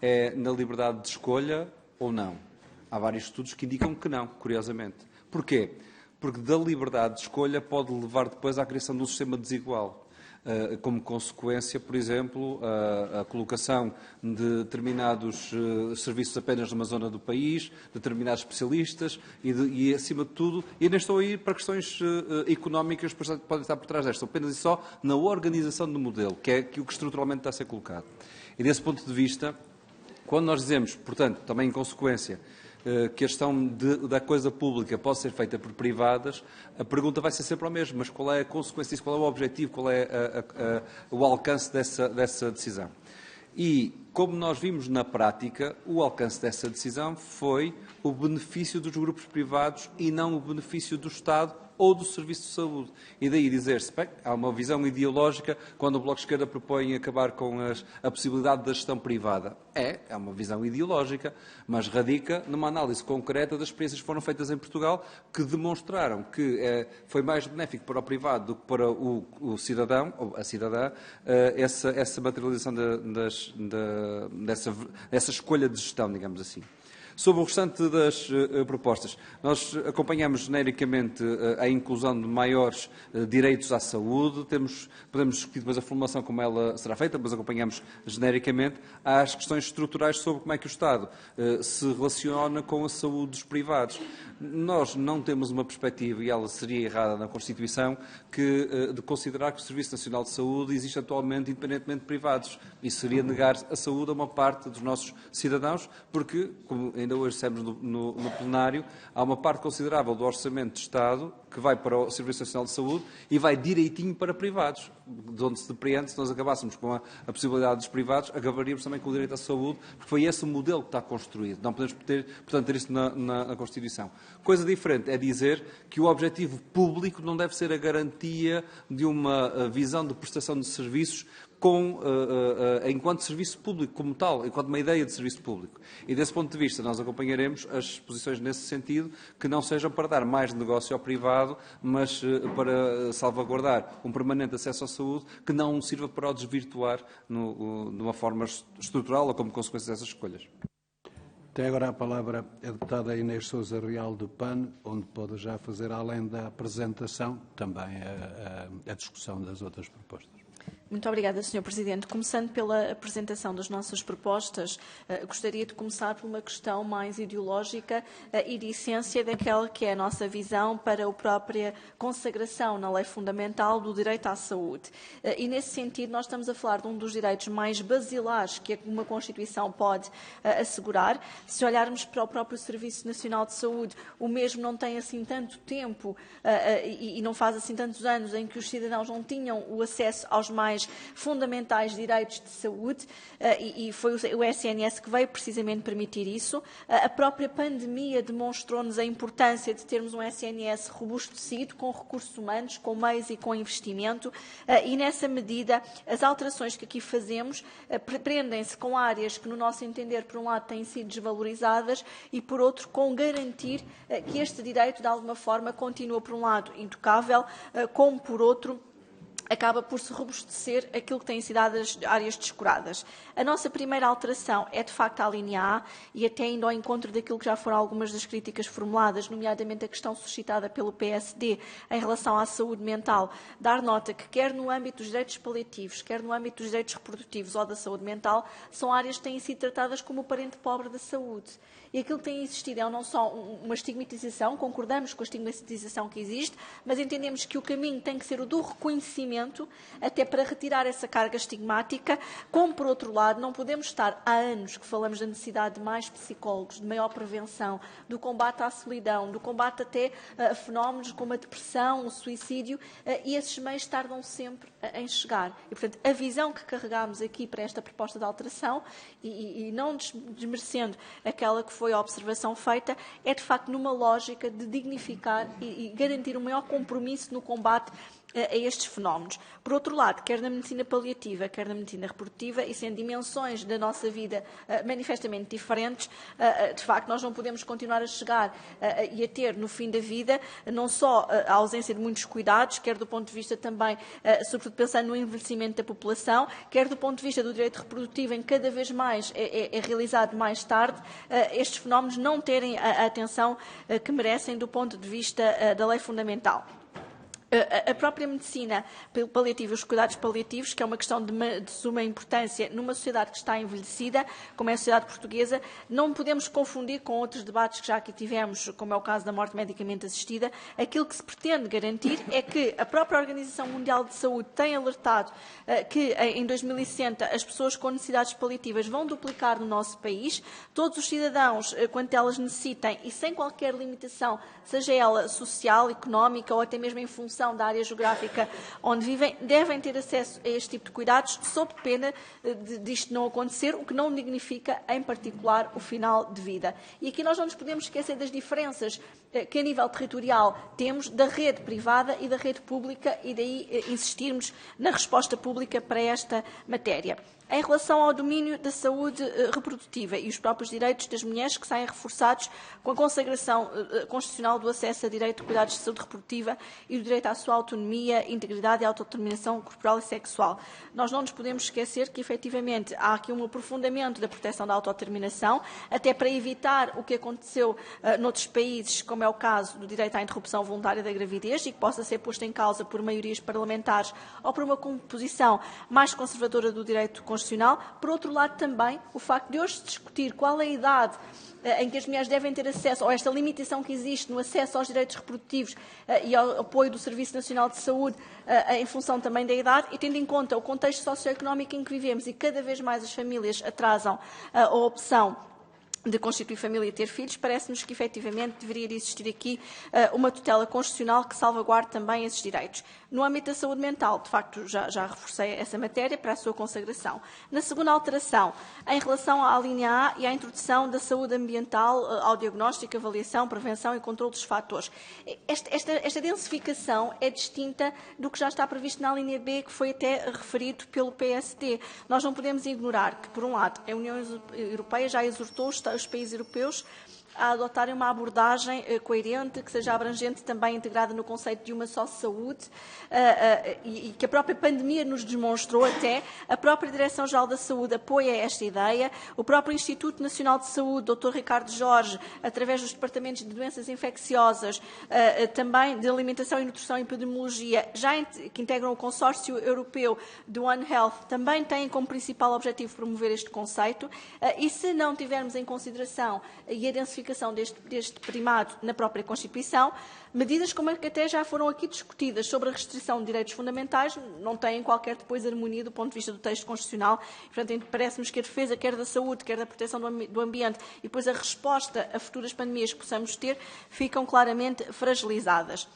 É na liberdade de escolha ou não? Há vários estudos que indicam que não, curiosamente. Porquê? Porque da liberdade de escolha pode levar depois à criação de um sistema desigual. Como consequência, por exemplo, a colocação de determinados serviços apenas numa zona do país, determinados especialistas e acima de tudo, e nem estou a ir para questões económicas que podem estar por trás desta, apenas e só na organização do modelo, que é o que estruturalmente está a ser colocado. E desse ponto de vista, quando nós dizemos, portanto, também em consequência, que a gestão da coisa pública pode ser feita por privadas, a pergunta vai ser sempre a mesma, mas qual é a consequência disso, qual é o objetivo, qual é o alcance dessa decisão? E, como nós vimos na prática, o alcance dessa decisão foi o benefício dos grupos privados e não o benefício do Estado ou do Serviço de Saúde. E daí dizer-se, bem, há uma visão ideológica quando o Bloco de Esquerda propõe acabar com a possibilidade da gestão privada. É uma visão ideológica, mas radica numa análise concreta das experiências que foram feitas em Portugal que demonstraram que foi mais benéfico para o privado do que para o cidadão, ou a cidadã, essa materialização dessa escolha de gestão, digamos assim. Sobre o restante das propostas, nós acompanhamos genericamente a inclusão de maiores direitos à saúde, podemos discutir depois a formulação como ela será feita, mas acompanhamos genericamente. Há as questões estruturais sobre como é que o Estado se relaciona com a saúde dos privados. Nós não temos uma perspectiva, e ela seria errada na Constituição, de considerar que o Serviço Nacional de Saúde existe atualmente independentemente de privados. Isso seria negar a saúde a uma parte dos nossos cidadãos, porque, como ainda hoje dissemos no plenário, há uma parte considerável do orçamento de Estado que vai para o Serviço Nacional de Saúde e vai direitinho para privados, de onde se depreende, se nós acabássemos com a possibilidade dos privados, acabaríamos também com o direito à saúde, porque foi esse o modelo que está construído. Não podemos portanto, ter isso na Constituição. Coisa diferente é dizer que o objetivo público não deve ser a garantia de uma visão de prestação de serviços enquanto serviço público, como tal, enquanto uma ideia de serviço público. E, desse ponto de vista, nós acompanharemos as posições nesse sentido, que não sejam para dar mais negócio ao privado, mas para salvaguardar um permanente acesso à saúde, que não sirva para o desvirtuar de uma forma estrutural ou como consequência dessas escolhas. Tem agora a palavra a deputada Inês Sousa Real do PAN, onde pode já fazer, além da apresentação, também a discussão das outras propostas. Muito obrigada, Sr. Presidente. Começando pela apresentação das nossas propostas, gostaria de começar por uma questão mais ideológica e de essência daquela que é a nossa visão para a própria consagração na lei fundamental do direito à saúde. E, nesse sentido, nós estamos a falar de um dos direitos mais basilares que uma Constituição pode assegurar. Se olharmos para o próprio Serviço Nacional de Saúde, o mesmo não tem assim tanto tempo e não faz assim tantos anos em que os cidadãos não tinham o acesso aos mais fundamentais direitos de saúde e foi o SNS que veio precisamente permitir isso. A própria pandemia demonstrou-nos a importância de termos um SNS robustecido, com recursos humanos, com meios e com investimento e, nessa medida, as alterações que aqui fazemos prendem-se com áreas que, no nosso entender, por um lado, têm sido desvalorizadas e, por outro, com garantir que este direito, de alguma forma, continua, por um lado, intocável, como, por outro, acaba por se robustecer aquilo que têm sido as áreas descuradas. A nossa primeira alteração é, de facto, a linha A e até indo ao encontro daquilo que já foram algumas das críticas formuladas, nomeadamente a questão suscitada pelo PSD em relação à saúde mental, dar nota que, quer no âmbito dos direitos paliativos, quer no âmbito dos direitos reprodutivos ou da saúde mental, são áreas que têm sido tratadas como o parente pobre da saúde. E aquilo que tem existido é não só uma estigmatização, concordamos com a estigmatização que existe, mas entendemos que o caminho tem que ser o do reconhecimento, até para retirar essa carga estigmática, como, por outro lado, não podemos estar há anos que falamos da necessidade de mais psicólogos, de maior prevenção, do combate à solidão, do combate até a fenómenos como a depressão, o suicídio, e esses meios tardam sempre em chegar. E, portanto, a visão que carregamos aqui para esta proposta de alteração, e não desmerecendo aquela que foi a observação feita, é de facto numa lógica de dignificar e garantir um maior compromisso no combate a estes fenómenos. Por outro lado, quer na medicina paliativa, quer na medicina reprodutiva, e sendo dimensões da nossa vida manifestamente diferentes, de facto nós não podemos continuar a chegar e a ter no fim da vida não só a ausência de muitos cuidados, quer do ponto de vista também, sobretudo pensando no envelhecimento da população, quer do ponto de vista do direito reprodutivo, em que cada vez mais é realizado mais tarde, estes fenómenos não terem a atenção que merecem do ponto de vista da lei fundamental. A própria medicina paliativa, os cuidados paliativos, que é uma questão de suma importância numa sociedade que está envelhecida, como é a sociedade portuguesa, não podemos confundir com outros debates que já aqui tivemos, como é o caso da morte medicamente assistida. Aquilo que se pretende garantir é que a própria Organização Mundial de Saúde tem alertado que em 2060 as pessoas com necessidades paliativas vão duplicar no nosso país. Todos os cidadãos, quanto elas necessitem, e sem qualquer limitação, seja ela social, económica ou até mesmo em função da área geográfica onde vivem, devem ter acesso a este tipo de cuidados, sob pena disto não acontecer, o que não dignifica, em particular, o final de vida. E aqui nós não nos podemos esquecer das diferenças que, a nível territorial, temos da rede privada e da rede pública, e daí insistirmos na resposta pública para esta matéria. Em relação ao domínio da saúde reprodutiva e os próprios direitos das mulheres, que saem reforçados com a consagração constitucional do acesso a direito de cuidados de saúde reprodutiva e do direito à sua autonomia, integridade e autodeterminação corporal e sexual. Nós não nos podemos esquecer que, efetivamente, há aqui um aprofundamento da proteção da autodeterminação, até para evitar o que aconteceu noutros países, como é o caso do direito à interrupção voluntária da gravidez, e que possa ser posto em causa por maiorias parlamentares ou por uma composição mais conservadora do direito constitucional. Por outro lado, também, o facto de hoje se discutir qual é a idade em que as mulheres devem ter acesso, ou esta limitação que existe no acesso aos direitos reprodutivos e ao apoio do Serviço Nacional de Saúde em função também da idade, e tendo em conta o contexto socioeconómico em que vivemos e cada vez mais as famílias atrasam a opção de constituir família e ter filhos, parece-nos que, efetivamente, deveria existir aqui uma tutela constitucional que salvaguarde também esses direitos. No âmbito da saúde mental, de facto, já reforcei essa matéria para a sua consagração. Na segunda alteração, em relação à linha A e à introdução da saúde ambiental ao diagnóstico, avaliação, prevenção e controle dos fatores. Esta densificação é distinta do que já está previsto na linha B, que foi até referido pelo PSD. Nós não podemos ignorar que, por um lado, a União Europeia já exortou os países europeus a adotarem uma abordagem coerente, que seja abrangente, também integrada no conceito de uma só saúde, e que a própria pandemia nos demonstrou até. A própria Direção-Geral da Saúde apoia esta ideia. O próprio Instituto Nacional de Saúde, Dr. Ricardo Jorge, através dos departamentos de doenças infecciosas, também de alimentação e nutrição e epidemiologia, que integram o consórcio europeu do One Health, também têm como principal objetivo promover este conceito. E se não tivermos em consideração e a densificação deste primado na própria Constituição, medidas como as que até já foram aqui discutidas sobre a restrição de direitos fundamentais não têm qualquer depois harmonia do ponto de vista do texto constitucional. Portanto, parece-nos que a defesa quer da saúde, quer da proteção do ambiente e depois a resposta a futuras pandemias que possamos ter ficam claramente fragilizadas.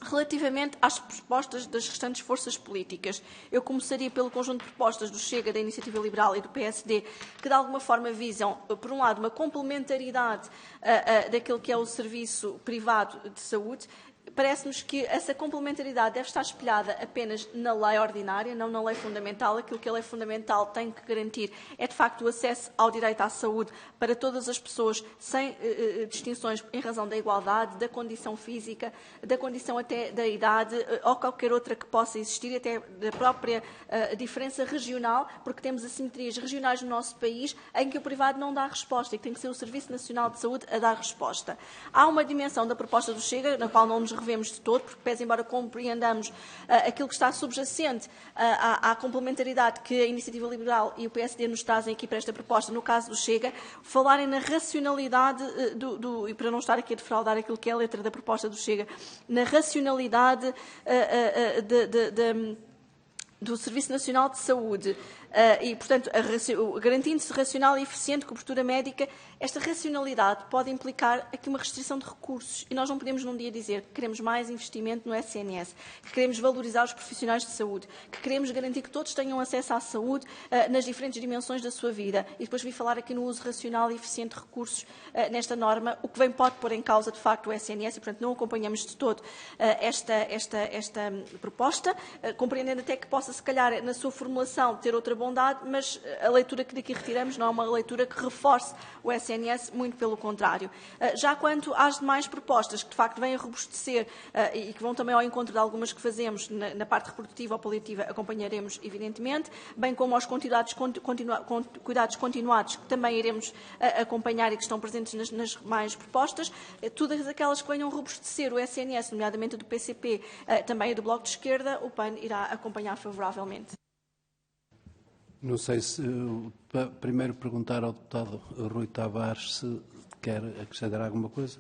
Relativamente às propostas das restantes forças políticas, eu começaria pelo conjunto de propostas do Chega, da Iniciativa Liberal e do PSD, que de alguma forma visam, por um lado, uma complementaridade daquilo que é o serviço privado de saúde. Parece-nos que essa complementaridade deve estar espelhada apenas na lei ordinária, não na lei fundamental. Aquilo que a lei fundamental tem que garantir é, de facto, o acesso ao direito à saúde para todas as pessoas, sem distinções em razão da igualdade, da condição física, da condição até da idade ou qualquer outra que possa existir, até da própria diferença regional, porque temos assimetrias regionais no nosso país em que o privado não dá resposta e que tem que ser o Serviço Nacional de Saúde a dar resposta. Há uma dimensão da proposta do Chega, na qual não nos revemos de todo, porque pese embora compreendamos aquilo que está subjacente à complementaridade que a Iniciativa Liberal e o PSD nos trazem aqui para esta proposta, no caso do Chega, falarem na racionalidade e para não estar aqui a defraudar aquilo que é a letra da proposta do Chega, na racionalidade do Serviço Nacional de Saúde e, portanto, garantindo-se racional e eficiente cobertura médica. Esta racionalidade pode implicar aqui uma restrição de recursos e nós não podemos num dia dizer que queremos mais investimento no SNS, que queremos valorizar os profissionais de saúde, que queremos garantir que todos tenham acesso à saúde nas diferentes dimensões da sua vida e depois vir falar aqui no uso racional e eficiente de recursos nesta norma, o que pode pôr em causa, de facto, o SNS e, portanto, não acompanhamos de todo esta proposta, compreendendo até que possa, se calhar, na sua formulação, ter outra bondade, mas a leitura que daqui retiramos não é uma leitura que reforce o SNS, muito pelo contrário. Já quanto às demais propostas, que de facto vêm a robustecer e que vão também ao encontro de algumas que fazemos na parte reprodutiva ou paliativa, acompanharemos, evidentemente, bem como aos cuidados continuados, que também iremos acompanhar e que estão presentes nas demais propostas. Todas aquelas que venham robustecer o SNS, nomeadamente do PCP, também a do Bloco de Esquerda, o PAN irá acompanhar favoravelmente. Não sei se... Primeiro perguntar ao deputado Rui Tavares se quer acrescentar alguma coisa.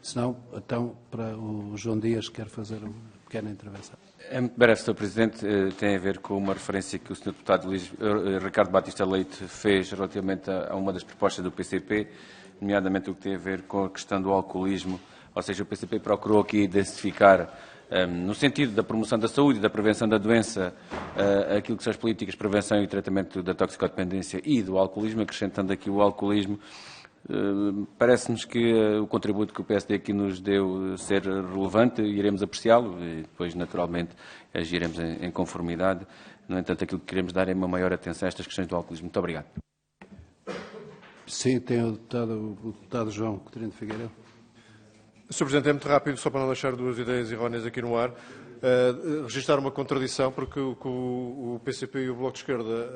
Se não, então, para o João Dias, quer fazer uma pequena intervenção. É muito breve, Sr. Presidente. Tem a ver com uma referência que o Sr. Deputado Ricardo Batista Leite fez relativamente a uma das propostas do PCP, nomeadamente o que tem a ver com a questão do alcoolismo. Ou seja, o PCP procurou aqui densificar, no sentido da promoção da saúde e da prevenção da doença, aquilo que são as políticas de prevenção e tratamento da toxicodependência e do alcoolismo, acrescentando aqui o alcoolismo. Parece-nos que o contributo que o PSD aqui nos deu ser relevante, iremos apreciá-lo e depois, naturalmente, agiremos em conformidade. No entanto, aquilo que queremos dar é uma maior atenção a estas questões do alcoolismo. Muito obrigado. Sim, tem o deputado João Coutinho de Figueiredo. Sr. Presidente, é muito rápido, só para não deixar duas ideias erróneas aqui no ar. Registrar uma contradição, porque o PCP e o Bloco de Esquerda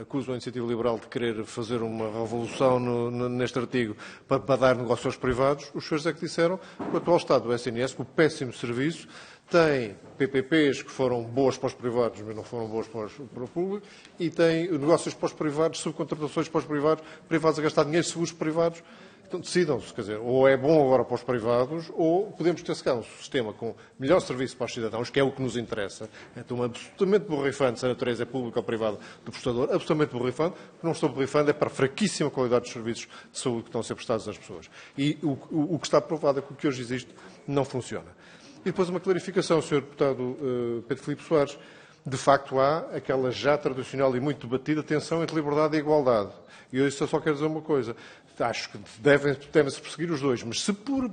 acusam a Iniciativa Liberal de querer fazer uma revolução neste artigo para dar negócio aos privados. Os senhores é que disseram que o atual estado do SNS, com o péssimo serviço, tem PPPs que foram boas para os privados, mas não foram boas para o público, e tem negócios para os privados, subcontratações para os privados a gastar dinheiro seguros privados. Então, decidam-se, quer dizer, ou é bom agora para os privados, ou podemos ter, se calhar, um sistema com melhor serviço para os cidadãos, que é o que nos interessa. Então, absolutamente borrifante, se a natureza é pública ou privada do prestador, absolutamente borrifante. O que não estou borrifando é para fraquíssima qualidade dos serviços de saúde que estão a ser prestados às pessoas. E o que está provado é que o que hoje existe não funciona. E depois uma clarificação, Sr. Deputado Pedro Filipe Soares. De facto, há aquela já tradicional e muito debatida tensão entre liberdade e igualdade. E eu só quero dizer uma coisa. Acho que devem-se perseguir os dois, mas se por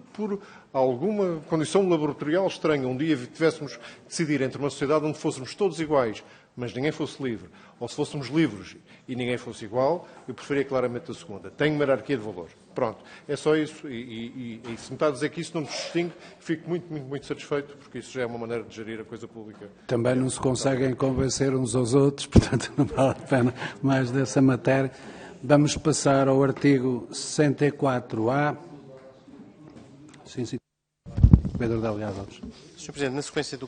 alguma condição laboratorial estranha um dia tivéssemos de decidir entre uma sociedade onde fôssemos todos iguais mas ninguém fosse livre, ou se fôssemos livres e ninguém fosse igual, eu preferia claramente a segunda. Tenho uma hierarquia de valores. Pronto, é só isso. E se me está a dizer que isso não nos distingue, fico muito satisfeito, porque isso já é uma maneira de gerir a coisa pública. Também não se conseguem convencer uns aos outros, portanto não vale a pena mais dessa matéria. Vamos passar ao artigo 64A. Sim. Pedro Delgado Alves. Sr. Presidente, na sequência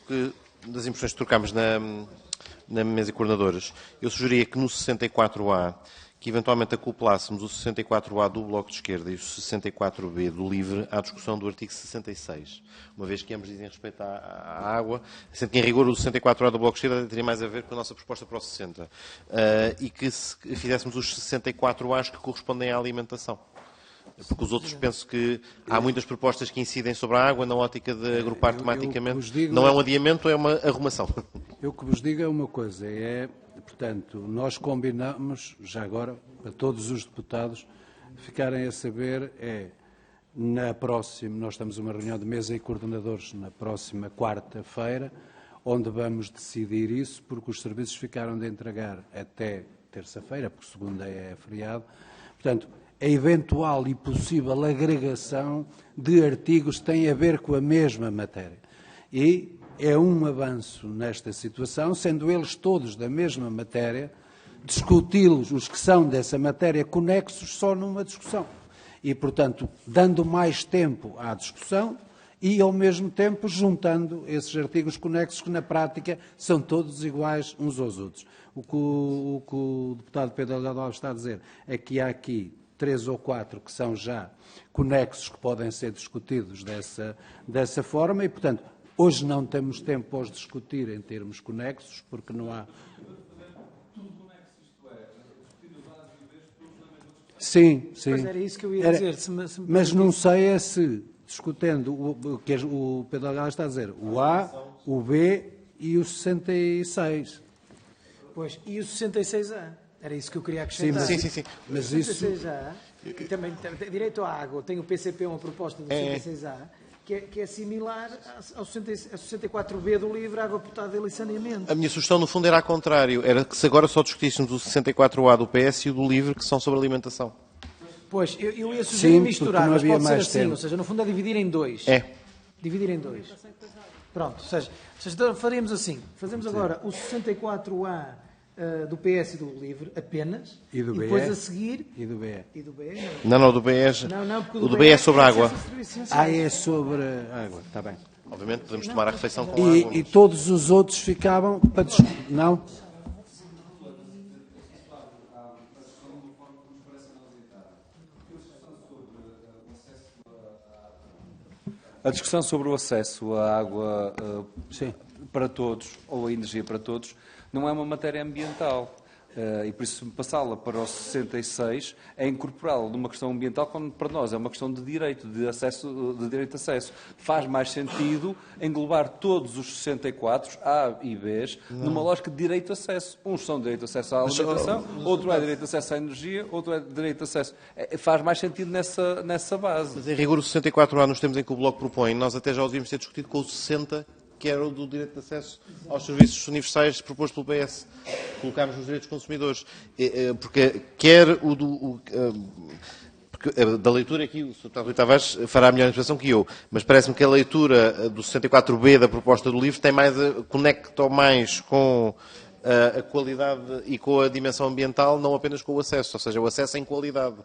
das impressões que trocámos na mesa de coordenadores, eu sugeria que no 64A, que eventualmente acoplássemos o 64A do Bloco de Esquerda e o 64B do LIVRE à discussão do artigo 66, uma vez que ambos dizem respeito à água, sendo que em rigor o 64A do Bloco de Esquerda teria mais a ver com a nossa proposta para o 60, e que fizéssemos os 64As que correspondem à alimentação. Porque os outros, penso que há muitas propostas que incidem sobre a água na ótica de agrupar tematicamente. Não é um adiamento, é uma arrumação. Eu que vos digo é uma coisa, portanto, nós combinamos, já agora, para todos os deputados ficarem a saber, na próxima, nós estamos numa reunião de mesa e coordenadores na próxima quarta-feira, onde vamos decidir isso, porque os serviços ficaram de entregar até terça-feira, porque segunda é feriado. Portanto, a eventual e possível agregação de artigos tem a ver com a mesma matéria. E é um avanço nesta situação, sendo eles todos da mesma matéria, discuti-los, os que são dessa matéria, conexos só numa discussão. E, portanto, dando mais tempo à discussão e, ao mesmo tempo, juntando esses artigos conexos que, na prática, são todos iguais uns aos outros. O que o deputado Pedro Delgado Alves está a dizer é que há aqui 3 ou 4 que são já conexos que podem ser discutidos dessa forma e, portanto, hoje não temos tempo para os discutir em termos conexos, porque não há... Sim. Mas era isso que eu ia dizer. Mas não sei se, discutendo o que o Pedro Delgado está a dizer, o A, o B e o 66. Pois, e o 66A. Era isso que eu queria acrescentar. Sim. Mas isso... E também direito à água. Tem o PCP uma proposta do 66A que é similar ao 64B do livro Água Potável e Saneamento. A minha sugestão, no fundo, era ao contrário. Era que se agora só discutíssemos o 64A do PS e o do LIVRE, que são sobre alimentação. Pois, eu ia sugerir misturar, mas pode ser assim. Tempo. Ou seja, no fundo é dividir em dois. Dividir em dois. Pronto, ou seja então faríamos assim. Fazemos agora o 64A do PS e do LIVRE apenas, e depois a seguir... E do BE. Não, do BE o do BE é sobre água. É sobre água, está bem. Obviamente podemos tomar a refeição com água. E todos os outros ficavam para discutir, não? A discussão sobre o acesso à água para todos, ou a energia para todos, não é uma matéria ambiental. E por isso passá-la para o 66 é incorporá-la numa questão ambiental, quando para nós é uma questão de direito, de direito de acesso. Faz mais sentido englobar todos os 64, A e B, numa lógica de direito de acesso. Uns são direito de acesso à alimentação, outro é direito de acesso à energia, outro é direito de acesso. Faz mais sentido nessa base. Mas em rigor o 64A nos termos em que o Bloco propõe, nós até já o devíamos ter discutido com o 60, que era o do direito de acesso aos serviços universais proposto pelo PS. Colocámos nos direitos dos consumidores. Porque quer o do... Porque da leitura aqui, o Sr. Deputado Rui Tavares fará a melhor interpretação que eu, mas parece-me que a leitura do 64B da proposta do livro conecta mais com a qualidade e com a dimensão ambiental, não apenas com o acesso, ou seja, o acesso em qualidade.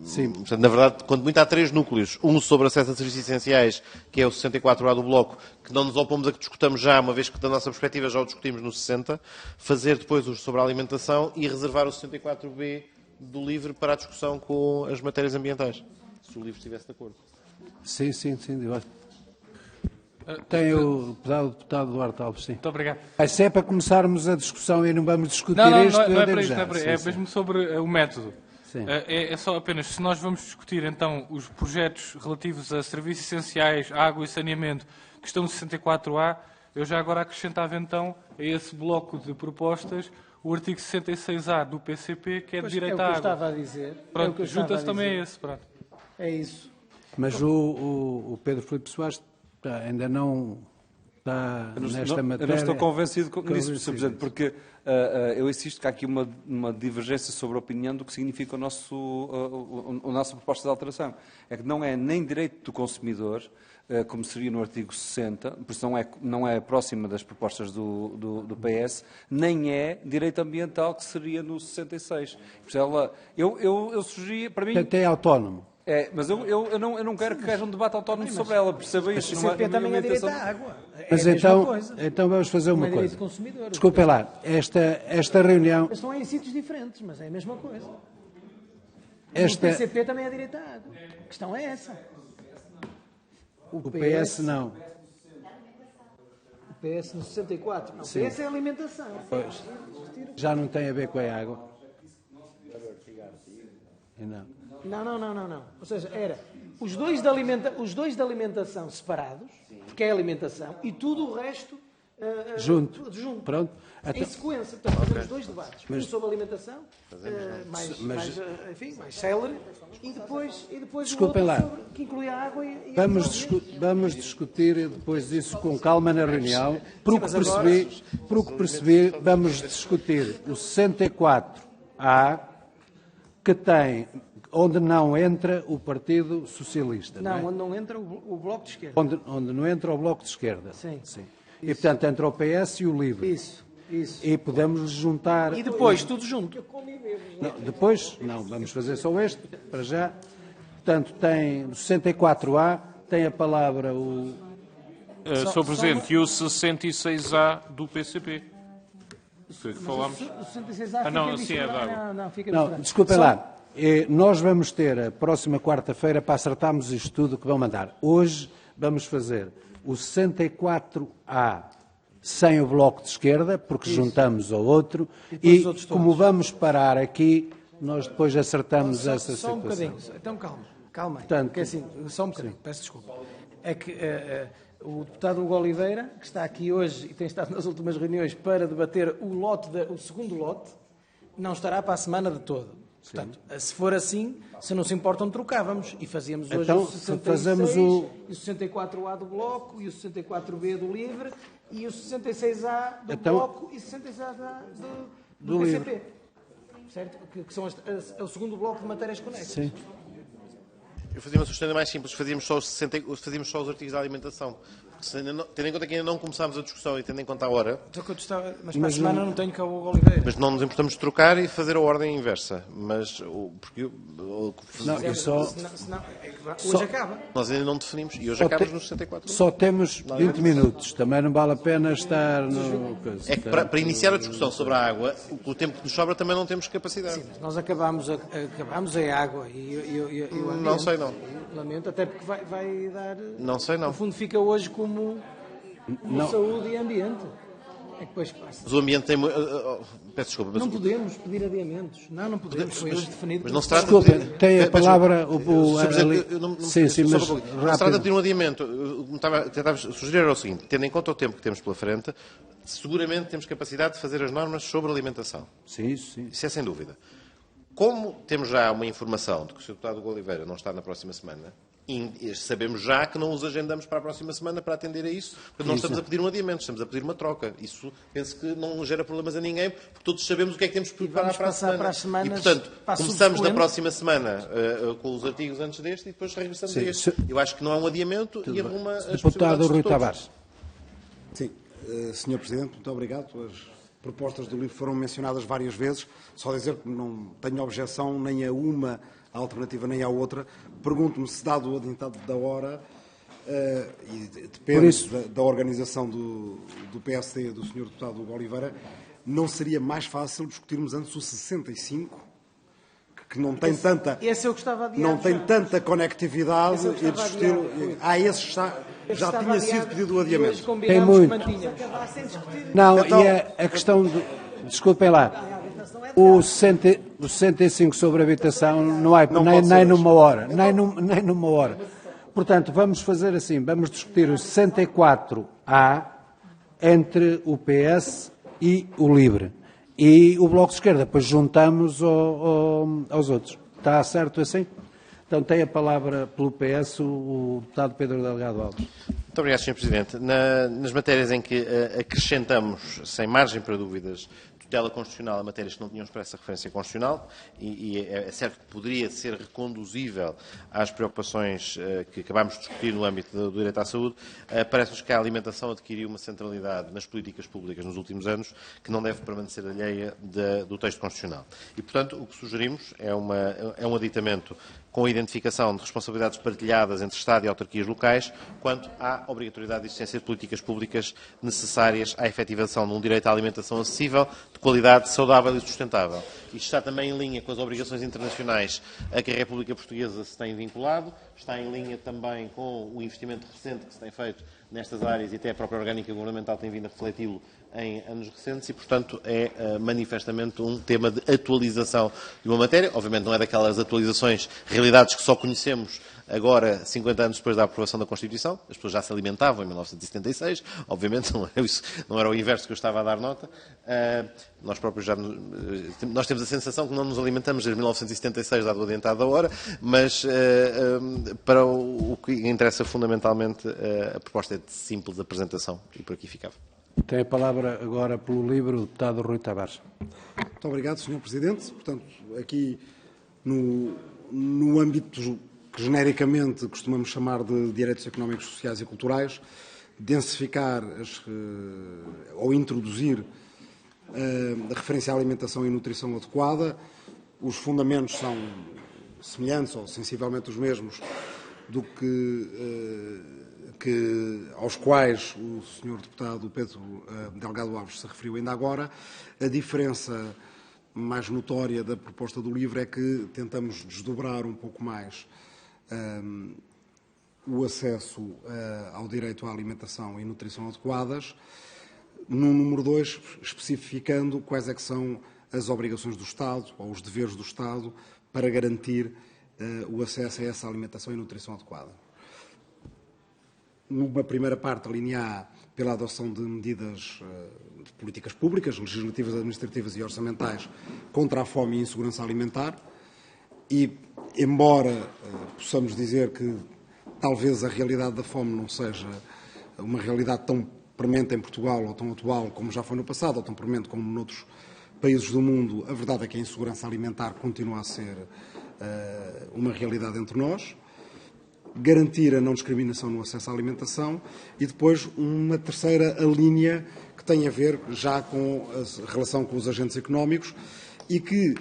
Sim. Portanto, na verdade, quando muito há 3 núcleos, um sobre acesso a serviços essenciais, que é o 64A do Bloco, que não nos opomos a que discutamos já, uma vez que da nossa perspectiva já o discutimos no 60, fazer depois os sobre a alimentação e reservar o 64B do LIVRE para a discussão com as matérias ambientais, se o LIVRE estivesse de acordo. Sim. Tem o deputado Duarte Alves, sim. Muito obrigado. Se é para começarmos a discussão e não vamos discutir não é isto, para isso, é mesmo sobre o método. É só apenas, se nós vamos discutir então os projetos relativos a serviços essenciais, água e saneamento, que estão no 64A, eu já agora acrescentava então a esse bloco de propostas o artigo 66A do PCP, que é de direito à água. É o que eu estava a dizer. Pronto, junta-se também a esse. Pronto. É isso. Mas o Pedro Filipe Soares ainda não está nesta Eu matéria... não estou convencido nisso, Convencido. Sr. Presidente, porque eu insisto que há aqui uma divergência sobre a opinião do que significa a nossa proposta de alteração. É que não é nem direito do consumidor, como seria no artigo 60, por isso não é próxima das propostas do PS, nem é direito ambiental, que seria no 66. Por isso eu sugeria, para mim... Portanto, é autónomo. Mas eu não quero que haja um debate autónomo sobre ela, perceba isso. O CP também é direito à água. Mas É a mesma coisa. então vamos fazer uma Não é direito coisa. de consumidor. Desculpem lá, esta reunião... Eles estão em sítios diferentes, mas é a mesma coisa. O Esta, PCP também é direito à água. A questão é essa. o PS não. O PS no 64. Não, o Sim. PS é alimentação. Pois. Já não tem a ver com a água. E não. Não. Ou seja, era os dois de alimentação separados, porque é alimentação, e tudo o resto Junto. Em Pronto. Então, sequência. Portanto, fazemos dois debates. Um sobre alimentação, mais célere, e depois Desculpem o lá. outro sobre, que inclui a água e vamos discutir depois disso com calma na reunião. Por mas o que percebi, vamos discutir o 64A, que tem, onde não entra o Partido Socialista. Não, Não, é? onde não entra o Bloco de Esquerda. Onde não entra o Bloco de Esquerda. Sim. E, portanto, entra o PS e o LIVRE. Isso. E podemos juntar... E depois, tudo junto. Não, vamos fazer só este, para já. Portanto, tem o 64A, tem a palavra o... Sr. Presidente, e o 66A do PCP? Foi o que falámos? O 66A não, fica sim, é misturado. de água. Não, fica Não, misturado. desculpem lá. Nós vamos ter a próxima quarta-feira para acertarmos isto tudo que vão mandar. Hoje vamos fazer o 64A sem o Bloco de Esquerda, porque juntamos ao outro, e como vamos parar aqui, nós depois acertamos essa Só um situação. bocadinho. Então calma aí. Portanto, Porque assim, só um bocadinho, peço desculpa. É que o deputado Hugo Oliveira, que está aqui hoje e tem estado nas últimas reuniões para debater o segundo lote, não estará para a semana de todo. Portanto, se for assim, se não se importam, trocávamos e fazíamos hoje Então, o 66 fazemos e o 64A do Bloco e o 64B do LIVRE e o 66A do Bloco e o 66A do PCP. Certo? Que são o segundo bloco de matérias conexas. Sim. Eu fazia uma sugestão mais simples, fazíamos só os artigos da alimentação. Tendo em conta que ainda não começámos a discussão e tendo em conta a hora, Mas para a semana não tenho cá o Hugo Oliveira. mas não nos importamos de trocar e fazer a ordem inversa. Mas Hoje acaba. nós ainda não definimos e hoje acabamos no 64. Só temos 20 minutos, também não vale a pena estar no... É que para iniciar a discussão sobre a água, o tempo que nos sobra também não temos capacidade. Nós acabamos a água e o ambiente. Não sei, não. Lamento, até porque vai dar... Não sei, não. No fundo fica hoje como saúde e ambiente. É que depois passa. Mas o ambiente tem... peço desculpa, mas... Não podemos pedir adiamentos. Não podemos. Foi hoje definido. Mas não se trata Desculpem, de... tem a palavra Sr. Presidente, Sim, mas não se trata de rápido. pedir um adiamento. O que tentava sugerir era o seguinte, tendo em conta o tempo que temos pela frente, seguramente temos capacidade de fazer as normas sobre alimentação. Sim. Isso é sem dúvida. Como temos já uma informação de que o Sr. Deputado Hugo Oliveira não está na próxima semana, e sabemos já que não os agendamos para a próxima semana para atender a isso, porque não estamos a pedir um adiamento, estamos a pedir uma troca. Isso penso que não gera problemas a ninguém, porque todos sabemos o que é que temos que preparar para a semana. Para as semanas, e, portanto, para começamos na próxima semana com os artigos antes deste e depois regressamos a este. Eu acho que não é um adiamento e arruma as Deputado possibilidades Rui de todos. Tavares. Sim, Sr. Presidente, muito obrigado. As propostas do livro foram mencionadas várias vezes. Só dizer que não tenho objeção nem a uma alternativa nem à outra. Pergunto-me se, dado o adiantado da hora, e depende da organização do PSD, do Sr. Deputado Hugo Oliveira, não seria mais fácil discutirmos antes o 65, que não tem tanta... Esse eu gostava de não tem tanta conectividade e discutir... Esse já tinha sido pedido o adiamento. Tem muito. Não, Então, e a questão do... Desculpem lá. O 65 sobre a habitação não é nem numa hora. Nem numa hora. Portanto, vamos fazer assim. Vamos discutir o 64A entre o PS e o LIVRE. E o Bloco de Esquerda. Depois juntamos aos outros. Está certo assim? Então tem a palavra pelo PS o deputado Pedro Delgado Alves. Muito Muito obrigado, Sr. Presidente. Nas matérias em que acrescentamos, sem margem para dúvidas, tutela constitucional a matérias que não tinham expressa referência constitucional, e é certo que poderia ser reconduzível às preocupações que acabámos de discutir no âmbito do direito à saúde, parece-nos que a alimentação adquiriu uma centralidade nas políticas públicas nos últimos anos que não deve permanecer alheia do texto constitucional. E, portanto, o que sugerimos é um aditamento com a identificação de responsabilidades partilhadas entre Estado e autarquias locais, quanto à obrigatoriedade de existência de políticas públicas necessárias à efetivação de um direito à alimentação acessível, de qualidade, saudável e sustentável. Isto está também em linha com as obrigações internacionais a que a República Portuguesa se tem vinculado, está em linha também com o investimento recente que se tem feito nestas áreas e até a própria orgânica governamental tem vindo a refleti-lo em anos recentes e, portanto, é manifestamente um tema de atualização de uma matéria. Obviamente não é daquelas atualizações, realidades que só conhecemos agora, 50 anos depois da aprovação da Constituição. As pessoas já se alimentavam em 1976, obviamente não era o inverso que eu estava a dar nota. Nós próprios nós temos a sensação que não nos alimentamos desde 1976, dado o adiantado da hora, mas para o que interessa fundamentalmente, a proposta é de simples apresentação e por aqui ficava. Tem a palavra agora pelo livro o deputado Rui Tavares. Muito obrigado, Sr. Presidente. Portanto, aqui no âmbito que genericamente costumamos chamar de direitos económicos, sociais e culturais, densificar ou introduzir a referência à alimentação e nutrição adequada. Os fundamentos são semelhantes ou sensivelmente os mesmos do aos quais o Sr. Deputado Pedro Delgado Alves se referiu ainda agora. A diferença mais notória da proposta do livro é que tentamos desdobrar um pouco mais o acesso ao direito à alimentação e nutrição adequadas, no número 2, especificando quais é que são as obrigações do Estado ou os deveres do Estado para garantir o acesso a essa alimentação e nutrição adequada. Numa primeira parte, a linha A, pela adoção de medidas de políticas públicas, legislativas, administrativas e orçamentais contra a fome e a insegurança alimentar. E, embora possamos dizer que talvez a realidade da fome não seja uma realidade tão premente em Portugal ou tão atual como já foi no passado, ou tão premente como noutros países do mundo, a verdade é que a insegurança alimentar continua a ser uma realidade entre nós. Garantir a não discriminação no acesso à alimentação e depois uma terceira linha que tem a ver já com a relação com os agentes económicos e que,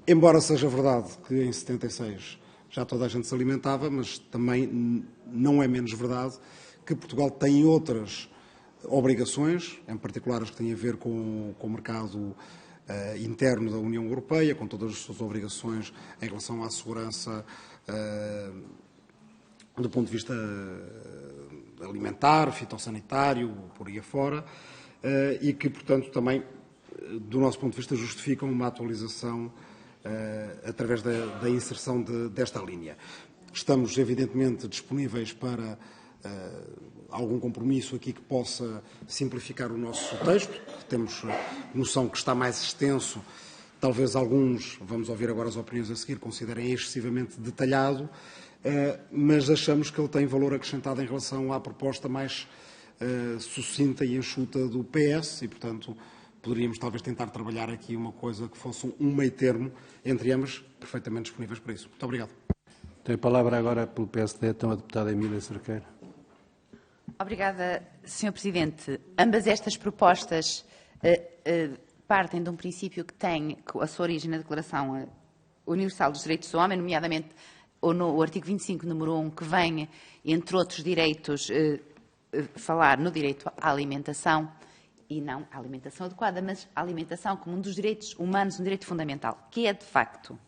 embora seja verdade que em 76 já toda a gente se alimentava, mas também não é menos verdade que Portugal tem outras obrigações, em particular as que têm a ver com o mercado interno da União Europeia, com todas as suas obrigações em relação à segurança do ponto de vista alimentar, fitossanitário, por aí afora, e que, portanto, também, do nosso ponto de vista, justificam uma atualização através da inserção desta linha. Estamos, evidentemente, disponíveis para algum compromisso aqui que possa simplificar o nosso texto, temos noção que está mais extenso, talvez alguns, vamos ouvir agora as opiniões a seguir, considerem excessivamente detalhado, mas achamos que ele tem valor acrescentado em relação à proposta mais sucinta e enxuta do PS e, portanto, poderíamos talvez tentar trabalhar aqui uma coisa que fosse um meio termo entre ambas, perfeitamente disponíveis para isso. Muito obrigado. Tem a palavra agora pelo PSD, então a deputada Emília Cerqueira. Obrigada, Sr. Presidente. Ambas estas propostas partem de um princípio que tem a sua origem na Declaração Universal dos Direitos do Homem, nomeadamente ou no artigo 25, número 1, que vem, entre outros direitos, falar no direito à alimentação, e não à alimentação adequada, mas à alimentação como um dos direitos humanos, um direito fundamental, que é, de facto,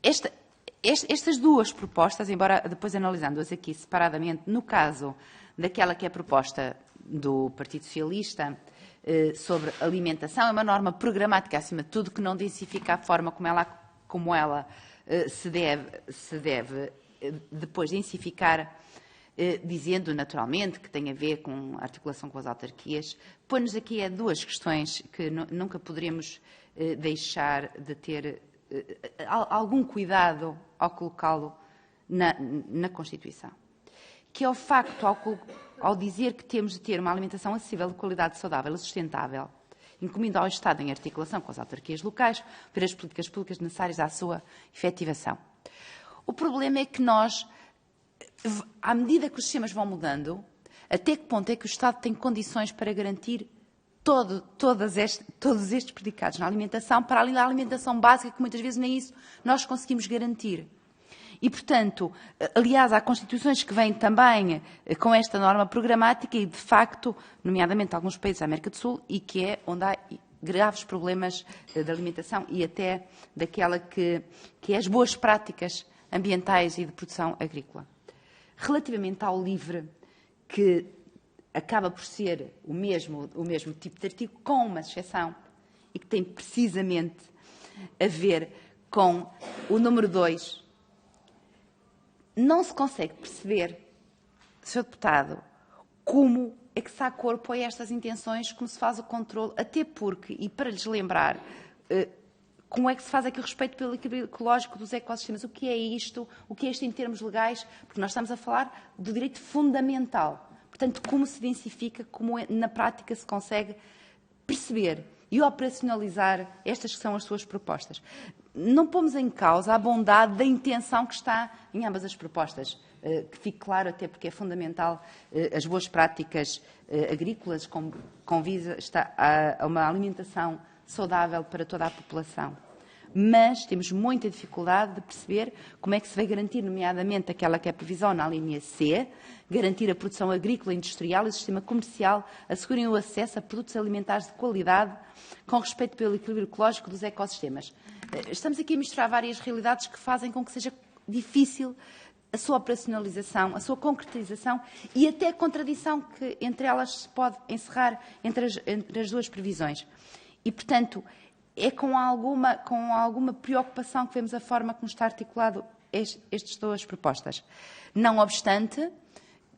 estas duas propostas, embora depois analisando-as aqui separadamente, no caso daquela que é a proposta do Partido Socialista sobre alimentação, é uma norma programática, acima de tudo, que não densifica a forma como ela se deve depois densificar, dizendo naturalmente que tem a ver com a articulação com as autarquias. Põe-nos aqui duas questões que nunca poderemos deixar de ter algum cuidado ao colocá-lo na Constituição, que é o facto, ao dizer que temos de ter uma alimentação acessível, de qualidade saudável e sustentável, incluindo ao Estado em articulação com as autarquias locais, para as políticas públicas necessárias à sua efetivação. O problema é que nós, à medida que os sistemas vão mudando, até que ponto é que o Estado tem condições para garantir todos estes predicados na alimentação, para além da alimentação básica, que muitas vezes nem isso nós conseguimos garantir. E, portanto, aliás, há constituições que vêm também com esta norma programática e, de facto, nomeadamente alguns países da América do Sul, e que é onde há graves problemas de alimentação e até daquela que é as boas práticas ambientais e de produção agrícola. Relativamente ao LIVRE, que acaba por ser o mesmo tipo de artigo, com uma exceção, e que tem precisamente a ver com o número 2, não se consegue perceber, Sr. Deputado, como é que se dá corpo a estas intenções, como se faz o controle, até porque, e para lhes lembrar, como é que se faz aqui o respeito pelo equilíbrio ecológico dos ecossistemas, o que é isto em termos legais, porque nós estamos a falar do direito fundamental. Portanto, como se densifica, como na prática se consegue perceber e operacionalizar estas que são as suas propostas. Não pomos em causa a bondade da intenção que está em ambas as propostas, que fique claro, até porque é fundamental as boas práticas agrícolas com visa a uma alimentação saudável para toda a população. Mas temos muita dificuldade de perceber como é que se vai garantir, nomeadamente aquela que é a previsão na linha C, garantir a produção agrícola, industrial e o sistema comercial, assegurem o acesso a produtos alimentares de qualidade com respeito pelo equilíbrio ecológico dos ecossistemas. Estamos aqui a misturar várias realidades que fazem com que seja difícil a sua operacionalização, a sua concretização e até a contradição que entre elas se pode encerrar entre as duas previsões. E, portanto, é com alguma preocupação que vemos a forma como está articulado estas duas propostas. Não obstante,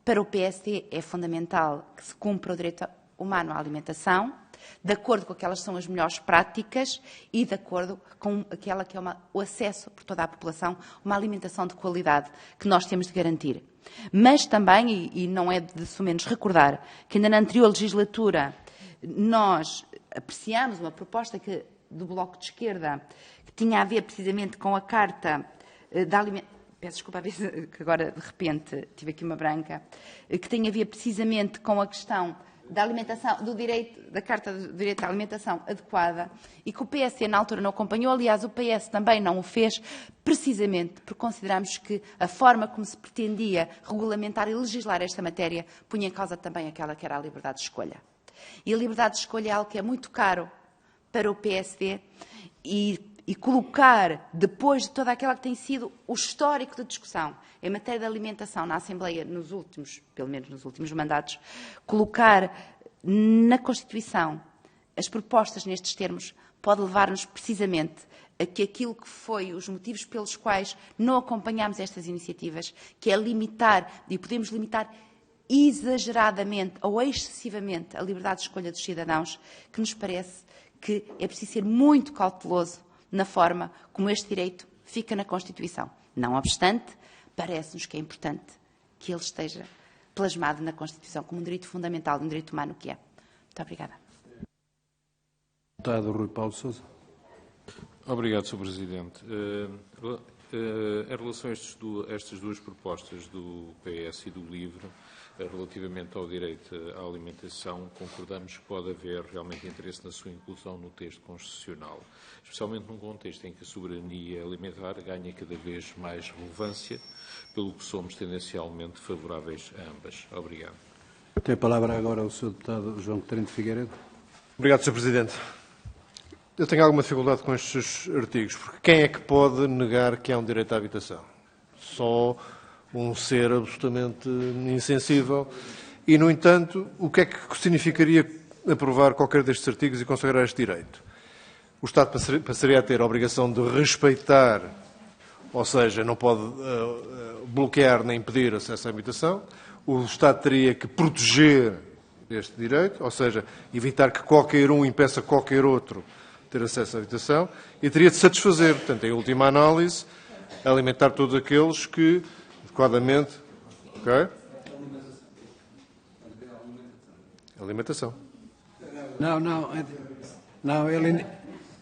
para o PSD é fundamental que se cumpra o direito humano à alimentação, de acordo com aquelas que são as melhores práticas e de acordo com aquela que é o acesso por toda a população, uma alimentação de qualidade que nós temos de garantir. Mas também, e não é de somenos recordar, que ainda na anterior legislatura nós apreciámos uma proposta do Bloco de Esquerda que tinha a ver precisamente com a Carta da Alimentação. Peço desculpa, que agora de repente tive aqui uma branca, que tem a ver precisamente com a questão da alimentação, da Carta do Direito à Alimentação Adequada, e que o PSD na altura não acompanhou. Aliás, o PS também não o fez, precisamente porque consideramos que a forma como se pretendia regulamentar e legislar esta matéria punha em causa também aquela que era a liberdade de escolha. E a liberdade de escolha é algo que é muito caro para o PSD e colocar, depois de toda aquela que tem sido o histórico de discussão em matéria de alimentação na Assembleia, pelo menos nos últimos mandatos, colocar na Constituição as propostas nestes termos pode levar-nos precisamente a que aquilo que foi os motivos pelos quais não acompanhámos estas iniciativas, que é limitar, e podemos limitar exageradamente ou excessivamente a liberdade de escolha dos cidadãos, que nos parece que é preciso ser muito cauteloso na forma como este direito fica na Constituição. Não obstante, parece-nos que é importante que ele esteja plasmado na Constituição como um direito fundamental, um direito humano que é. Muito obrigada. Deputado Rui Paulo Sousa. Obrigado, Sr. Presidente. Em relação a estas duas propostas do PS e do LIVRE, relativamente ao direito à alimentação, concordamos que pode haver realmente interesse na sua inclusão no texto constitucional, especialmente num contexto em que a soberania alimentar ganha cada vez mais relevância, pelo que somos tendencialmente favoráveis a ambas. Obrigado. Tem a palavra agora o Sr. Deputado João Coutinho de Figueiredo. Obrigado, Sr. Presidente. Eu tenho alguma dificuldade com estes artigos, porque quem é que pode negar que há um direito à habitação? Só um ser absolutamente insensível. E, no entanto, o que é que significaria aprovar qualquer destes artigos e consagrar este direito? O Estado passaria a ter a obrigação de respeitar, ou seja, não pode bloquear nem impedir acesso à habitação. O Estado teria que proteger este direito, ou seja, evitar que qualquer um impeça qualquer outro ter acesso à habitação, e teria de satisfazer, portanto, em última análise, alimentar todos aqueles que adequadamente Alimentação. Não, ele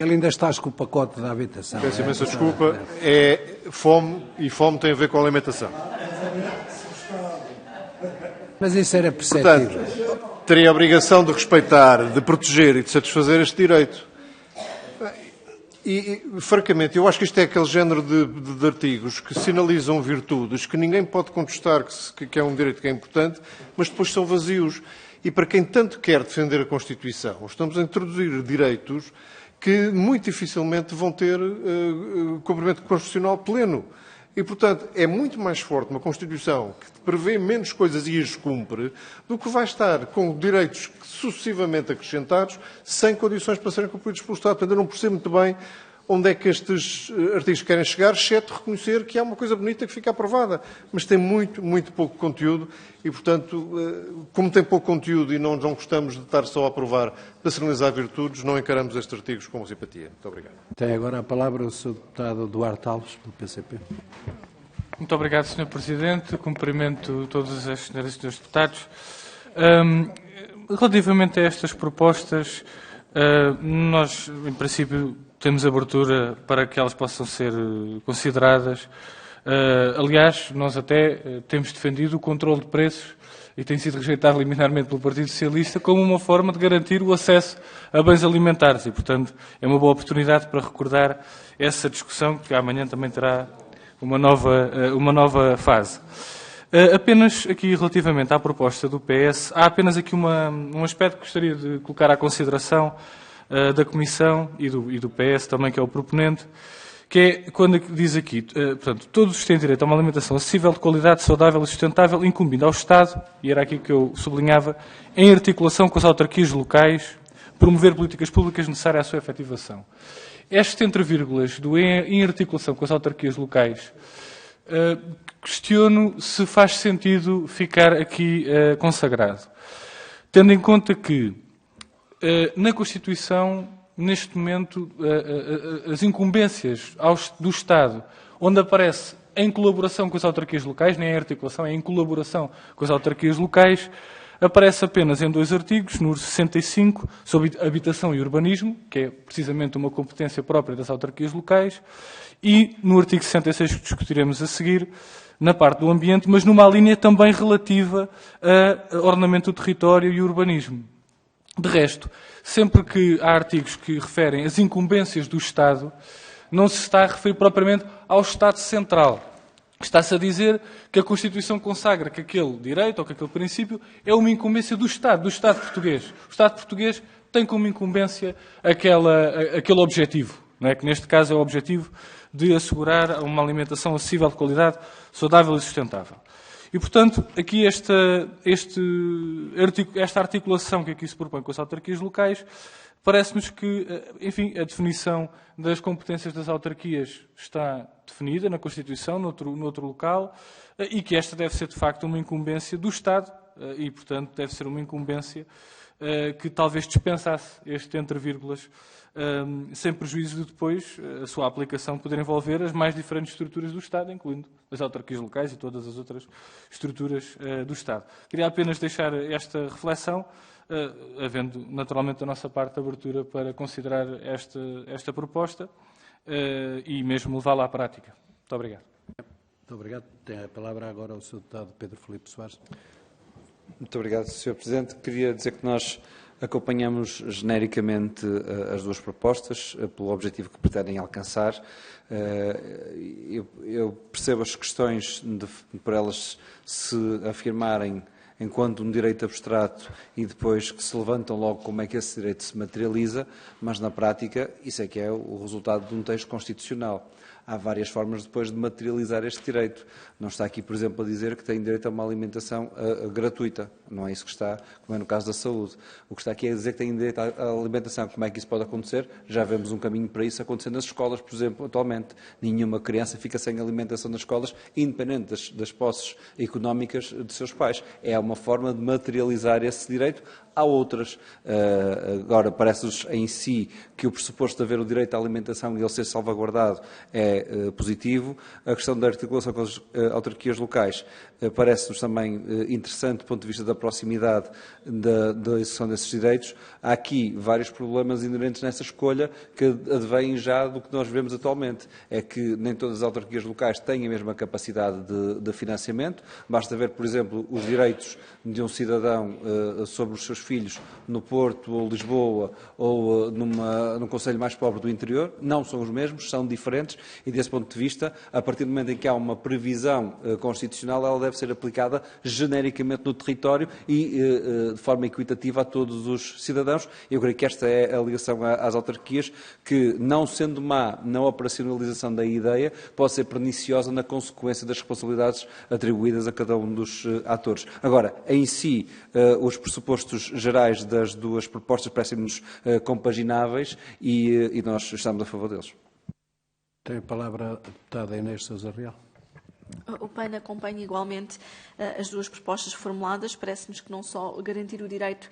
ainda está com o pacote da habitação. Peço imensa desculpa. É fome, e fome tem a ver com a alimentação. Mas isso era perceptível. Portanto, teria a obrigação de respeitar, de proteger e de satisfazer este direito. E, francamente, eu acho que isto é aquele género de artigos que sinalizam virtudes que ninguém pode contestar que é um direito que é importante, mas depois são vazios. E para quem tanto quer defender a Constituição, estamos a introduzir direitos que muito dificilmente vão ter cumprimento constitucional pleno. E, portanto, é muito mais forte uma Constituição que prevê menos coisas e as cumpre do que vai estar com direitos sucessivamente acrescentados sem condições para serem cumpridos pelo Estado. Portanto, eu não percebo muito bem onde é que estes artigos querem chegar, exceto reconhecer que há uma coisa bonita que fica aprovada. Mas tem muito, muito pouco conteúdo e, portanto, como tem pouco conteúdo e não gostamos de estar só a aprovar para sinalizar virtudes, não encaramos estes artigos com simpatia. Muito obrigado. Tem agora a palavra o Sr. Deputado Duarte Alves, do PCP. Muito obrigado, Sr. Presidente. Cumprimento todas as senhoras e senhores deputados. Relativamente a estas propostas, nós, em princípio, temos abertura para que elas possam ser consideradas. Aliás, nós até temos defendido o controle de preços e tem sido rejeitado liminarmente pelo Partido Socialista como uma forma de garantir o acesso a bens alimentares e, portanto, é uma boa oportunidade para recordar essa discussão que amanhã também terá uma nova fase. Apenas aqui relativamente à proposta do PS, há apenas aqui um aspecto que gostaria de colocar à consideração da Comissão e do PS também, que é o proponente, que é quando diz aqui, portanto, todos têm direito a uma alimentação acessível, de qualidade, saudável e sustentável, incumbindo ao Estado, e era aqui que eu sublinhava, em articulação com as autarquias locais, promover políticas públicas necessárias à sua efetivação. Estas entre-vírgulas do em articulação com as autarquias locais, questiono se faz sentido ficar aqui consagrado. Tendo em conta que, na Constituição, neste momento, as incumbências do Estado, onde aparece em colaboração com as autarquias locais, nem em articulação, é em colaboração com as autarquias locais, aparece apenas em 2 artigos, no 65, sobre habitação e urbanismo, que é precisamente uma competência própria das autarquias locais, e no artigo 66, que discutiremos a seguir, na parte do ambiente, mas numa linha também relativa a ordenamento do território e urbanismo. De resto, sempre que há artigos que referem as incumbências do Estado, não se está a referir propriamente ao Estado Central. Está-se a dizer que a Constituição consagra que aquele direito ou que aquele princípio é uma incumbência do Estado português. O Estado português tem como incumbência aquele objetivo, não é? Que neste caso é o objetivo de assegurar uma alimentação acessível, de qualidade, saudável e sustentável. E, portanto, aqui esta articulação que aqui se propõe com as autarquias locais, parece-nos que, enfim, a definição das competências das autarquias está definida na Constituição, noutro local, e que esta deve ser, de facto, uma incumbência do Estado e, portanto, deve ser uma incumbência que talvez dispensasse este entre vírgulas, sem prejuízo de depois a sua aplicação poder envolver as mais diferentes estruturas do Estado, incluindo as autarquias locais e todas as outras estruturas do Estado. Queria apenas deixar esta reflexão, havendo naturalmente da nossa parte abertura para considerar esta proposta e mesmo levá-la à prática. Muito obrigado. Muito obrigado. Tem a palavra agora o Sr. Deputado Pedro Filipe Soares. Muito obrigado, Sr. Presidente. Queria dizer que nós acompanhamos genericamente as 2 propostas pelo objetivo que pretendem alcançar. Eu percebo as questões por elas se afirmarem enquanto um direito abstrato e depois que se levantam logo como é que esse direito se materializa, mas na prática isso é que é o resultado de um texto constitucional. Há várias formas depois de materializar este direito. Não está aqui, por exemplo, a dizer que tem direito a uma alimentação gratuita. Não é isso que está, como é no caso da saúde. O que está aqui é dizer que tem direito à alimentação. Como é que isso pode acontecer? Já vemos um caminho para isso acontecer nas escolas, por exemplo, atualmente. Nenhuma criança fica sem alimentação nas escolas, independente das posses económicas de seus pais. É uma forma de materializar esse direito Há outras. Agora, parece-nos em si que o pressuposto de haver o direito à alimentação e ele ser salvaguardado é positivo. A questão da articulação com as autarquias locais parece-nos também interessante do ponto de vista da proximidade da execução desses direitos. Há aqui vários problemas inerentes nessa escolha que advêm já do que nós vemos atualmente. É que nem todas as autarquias locais têm a mesma capacidade de financiamento. Basta ver, por exemplo, os direitos de um cidadão sobre os seus filhos no Porto ou Lisboa ou num concelho mais pobre do interior. Não são os mesmos, são diferentes e, desse ponto de vista, a partir do momento em que há uma previsão constitucional, ela deve ser aplicada genericamente no território e de forma equitativa a todos os cidadãos. Eu creio que esta é a ligação às autarquias, que, não sendo má na operacionalização da ideia, pode ser perniciosa na consequência das responsabilidades atribuídas a cada um dos atores. Agora, em si, os pressupostos gerais das duas propostas parecem-nos compagináveis e nós estamos a favor deles. Tem a palavra a deputada Inês Sousa Real. O PAN acompanha igualmente as duas propostas formuladas. Parece-nos que não só garantir o direito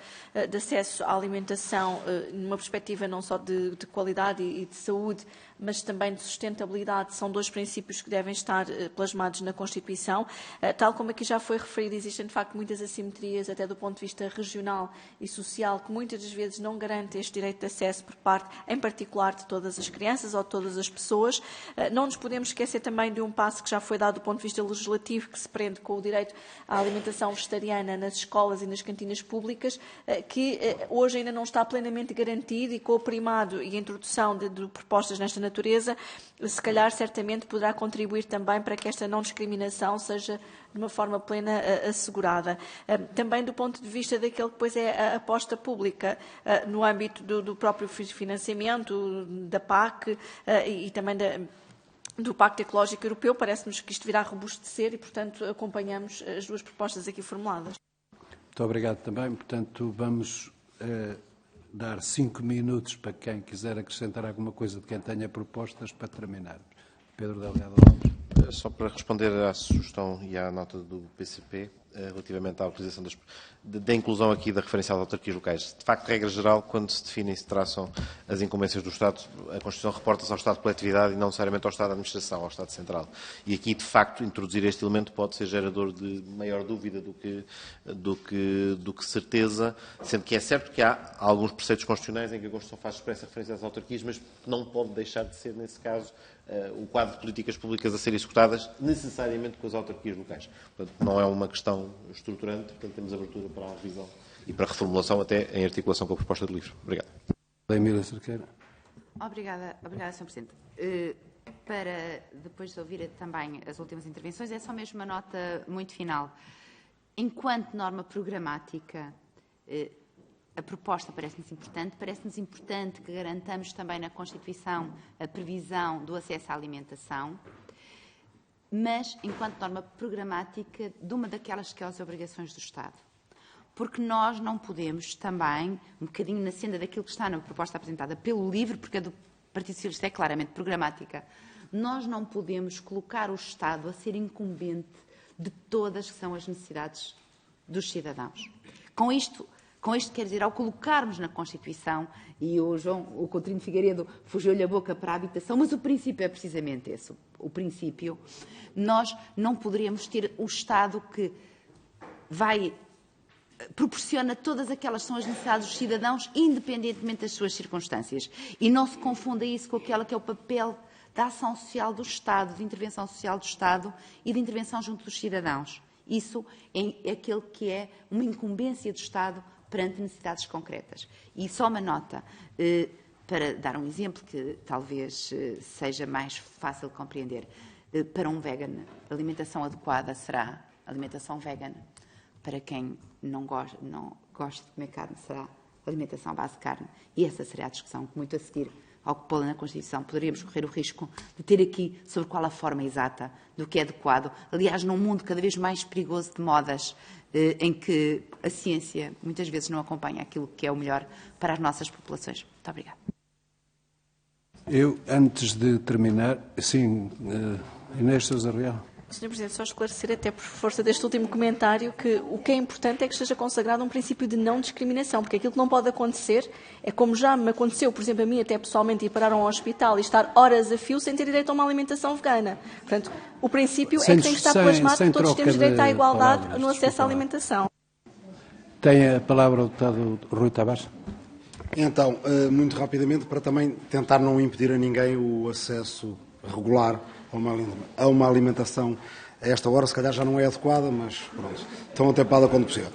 de acesso à alimentação, numa perspectiva não só de qualidade e de saúde, mas também de sustentabilidade, são dois princípios que devem estar plasmados na Constituição. Tal como aqui já foi referido, existem de facto muitas assimetrias, até do ponto de vista regional e social, que muitas das vezes não garante este direito de acesso por parte, em particular, de todas as crianças ou de todas as pessoas. Não nos podemos esquecer também de um passo que já foi dado do ponto de vista legislativo, que se prende com o direito à alimentação vegetariana nas escolas e nas cantinas públicas, que hoje ainda não está plenamente garantido, e com o primado e a introdução de propostas nesta natureza, se calhar certamente poderá contribuir também para que esta não discriminação seja de uma forma plena assegurada. Também do ponto de vista daquele que depois é a aposta pública no âmbito do próprio financiamento, da PAC e também do Pacto Ecológico Europeu, parece-nos que isto virá robustecer e, portanto, acompanhamos as duas propostas aqui formuladas. Muito obrigado também. Portanto, vamos dar 5 minutos para quem quiser acrescentar alguma coisa de quem tenha propostas para terminarmos. Pedro Delgado Alves. Só para responder à sugestão e à nota do PCP, relativamente à utilização da inclusão aqui da referência às autarquias locais. De facto, regra geral, quando se definem e se traçam as incumbências do Estado, a Constituição reporta-se ao Estado de coletividade e não necessariamente ao Estado de administração, ao Estado central. E aqui, de facto, introduzir este elemento pode ser gerador de maior dúvida do que certeza, sendo que é certo que há alguns preceitos constitucionais em que a Constituição faz expressa referência às autarquias, mas não pode deixar de ser, nesse caso, o quadro de políticas públicas a serem executadas necessariamente com as autarquias locais. Portanto, não é uma questão estruturante, portanto, temos abertura para a revisão e para a reformulação, até em articulação com a proposta de livro. Obrigado. Emília Cerqueira. Obrigada, Sr. Presidente. Para depois de ouvir também as últimas intervenções, é só mesmo uma nota muito final. Enquanto norma programática, a proposta parece-nos importante que garantamos também na Constituição a previsão do acesso à alimentação, mas enquanto norma programática de uma daquelas que é as obrigações do Estado. Porque nós não podemos também, um bocadinho na senda daquilo que está na proposta apresentada pelo LIVRE, porque a do Partido Socialista é claramente programática, nós não podemos colocar o Estado a ser incumbente de todas que são as necessidades dos cidadãos. Com isto quer dizer, ao colocarmos na Constituição, e o Coutinho Figueiredo fugiu-lhe a boca para a habitação, mas o princípio é precisamente esse. O princípio, nós não poderíamos ter o Estado que proporciona todas aquelas que são as necessidades dos cidadãos, independentemente das suas circunstâncias. E não se confunda isso com aquela que é o papel da ação social do Estado, de intervenção social do Estado e de intervenção junto dos cidadãos. Isso é aquele que é uma incumbência do Estado perante necessidades concretas. E só uma nota, para dar um exemplo que talvez seja mais fácil de compreender. Para um vegan, a alimentação adequada será alimentação vegan. Para quem não gosta de comer carne, será alimentação à base de carne. E essa será a discussão que, muito a seguir ao que pô-la na Constituição, poderíamos correr o risco de ter aqui sobre qual a forma exata do que é adequado. Aliás, num mundo cada vez mais perigoso de modas, em que a ciência muitas vezes não acompanha aquilo que é o melhor para as nossas populações. Muito obrigada. Eu, antes de terminar, sim, Inês Sousa Real. Sr. Presidente, só esclarecer, até por força deste último comentário, que o que é importante é que esteja consagrado um princípio de não discriminação, porque aquilo que não pode acontecer é como já me aconteceu, por exemplo, a mim até pessoalmente, ir parar a um hospital e estar horas a fio sem ter direito a uma alimentação vegana. Portanto, o princípio é que tem que estar plasmado que todos temos direito à igualdade no acesso à alimentação. Tem a palavra o deputado Rui Tavares. Então, muito rapidamente, para também tentar não impedir a ninguém o acesso regular a uma alimentação a esta hora, se calhar já não é adequada, mas pronto, tão atempada quanto possível.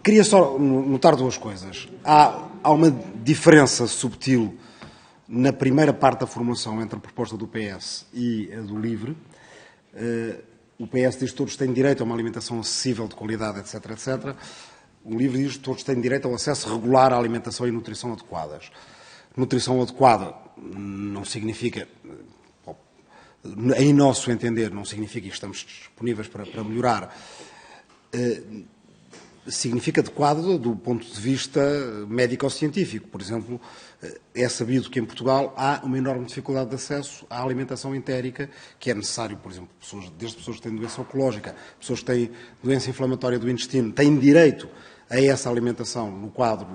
Queria só notar duas coisas. Há uma diferença subtil na primeira parte da formulação entre a proposta do PS e a do LIVRE. O PS diz que todos têm direito a uma alimentação acessível, de qualidade, etc., etc. O LIVRE diz que todos têm direito ao acesso regular à alimentação e nutrição adequadas. Nutrição adequada não significa, em nosso entender, não significa que estamos disponíveis para melhorar. Significa adequado do ponto de vista médico-científico. Por exemplo, é sabido que em Portugal há uma enorme dificuldade de acesso à alimentação entérica, que é necessário, por exemplo, desde pessoas que têm doença oncológica, pessoas que têm doença inflamatória do intestino, têm direito a essa alimentação no quadro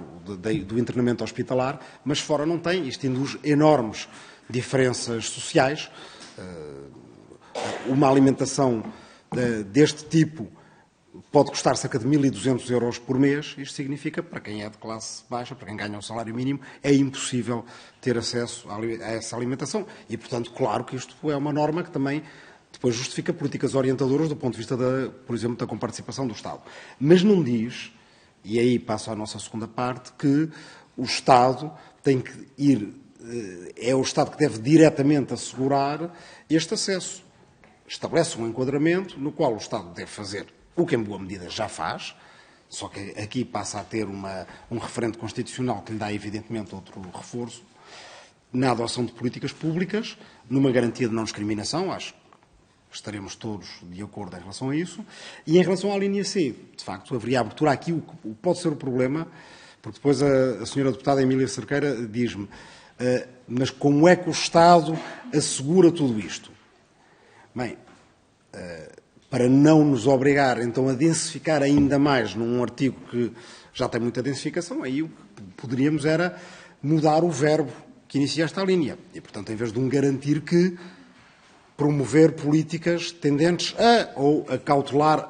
do internamento hospitalar, mas fora não têm. Isto induz enormes diferenças sociais. Uma alimentação deste tipo pode custar cerca de 1.200 euros por mês. Isto significa, para quem é de classe baixa, para quem ganha o salário mínimo, é impossível ter acesso a essa alimentação. E, portanto, claro que isto é uma norma que também depois justifica políticas orientadoras do ponto de vista, por exemplo, da comparticipação do Estado. Mas não diz, e aí passo à nossa segunda parte, que o Estado tem que ir, é o Estado que deve diretamente assegurar este acesso. Estabelece um enquadramento no qual o Estado deve fazer o que em boa medida já faz, só que aqui passa a ter um referente constitucional que lhe dá evidentemente outro reforço, na adoção de políticas públicas, numa garantia de não discriminação, acho que estaremos todos de acordo em relação a isso, e em relação à linha C, de facto, haveria abertura aqui, o que pode ser o problema, porque depois a senhora deputada Emília Cerqueira diz-me, mas como é que o Estado assegura tudo isto? Bem, para não nos obrigar, então, a densificar ainda mais num artigo que já tem muita densificação, aí o que poderíamos era mudar o verbo que inicia esta linha. E, portanto, em vez de garantir que promover políticas tendentes ou a cautelar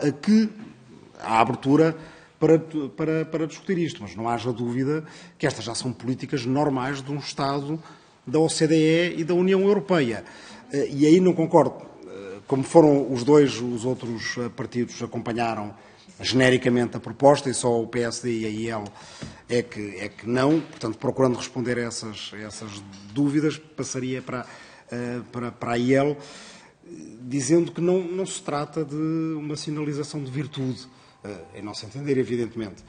a abertura para discutir isto. Mas não haja dúvida que estas já são políticas normais de um Estado da OCDE e da União Europeia. E aí não concordo. Como foram os outros partidos acompanharam genericamente a proposta e só o PSD e a IEL é que não, portanto, procurando responder a essas dúvidas, passaria para a IEL, dizendo que não se trata de uma sinalização de virtude, em nosso entender, evidentemente.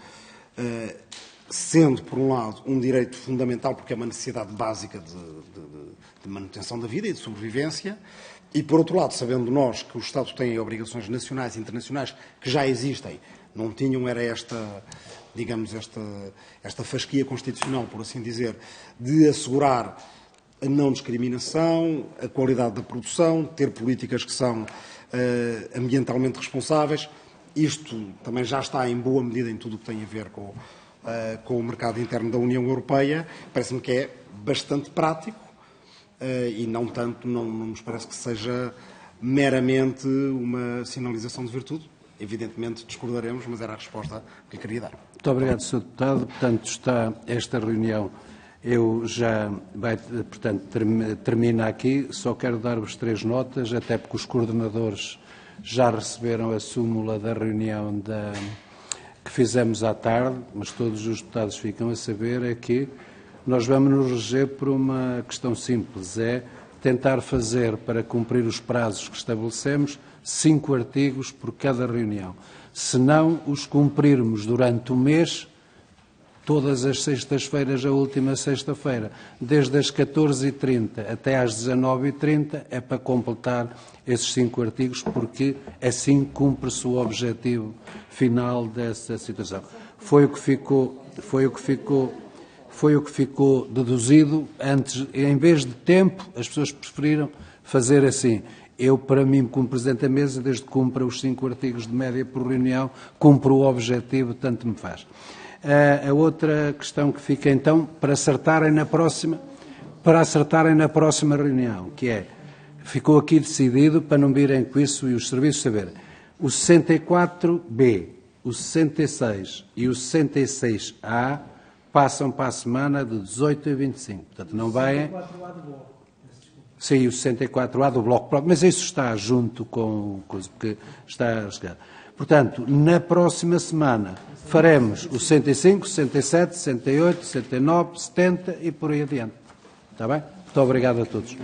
Sendo, por um lado, um direito fundamental, porque é uma necessidade básica de manutenção da vida e de sobrevivência, e, por outro lado, sabendo nós que o Estado tem obrigações nacionais e internacionais que já existem, não tinham, era esta fasquia constitucional, por assim dizer, de assegurar a não discriminação, a qualidade da produção, ter políticas que são ambientalmente responsáveis. Isto também já está em boa medida em tudo o que tem a ver com o mercado interno da União Europeia. Parece-me que é bastante prático e não nos parece que seja meramente uma sinalização de virtude. Evidentemente discordaremos, mas era a resposta que queria dar. Muito obrigado, Sr. Deputado. Portanto, está esta reunião. Termina aqui. Só quero dar-vos 3 notas, até porque os coordenadores já receberam a súmula da reunião que fizemos à tarde, mas todos os deputados ficam a saber, é que nós vamos nos reger por uma questão simples, é tentar fazer, para cumprir os prazos que estabelecemos, 5 artigos por cada reunião. Se não os cumprirmos durante o mês, todas as sextas-feiras, a última sexta-feira, desde as 14h30 até às 19h30, é para completar esses 5 artigos, porque assim cumpre-se o objetivo final dessa situação. Foi o que ficou deduzido antes, em vez de tempo, as pessoas preferiram fazer assim. Eu, para mim, como Presidente da Mesa, desde que cumpra os 5 artigos de média por reunião, cumpro o objetivo, tanto me faz. A outra questão que fica, então, para acertarem na próxima reunião, que é, ficou aqui decidido, para não virem com isso e os serviços saberem, o 64B, o 66 e o 66A passam para a semana de 18 a 25. Portanto, não vai... Sim, o 64A do Bloco próprio, mas isso está junto com coisa, porque está a chegar. Portanto, na próxima semana faremos o 65, 67, 68, 69, 70 e por aí adiante. Está bem? Muito obrigado a todos.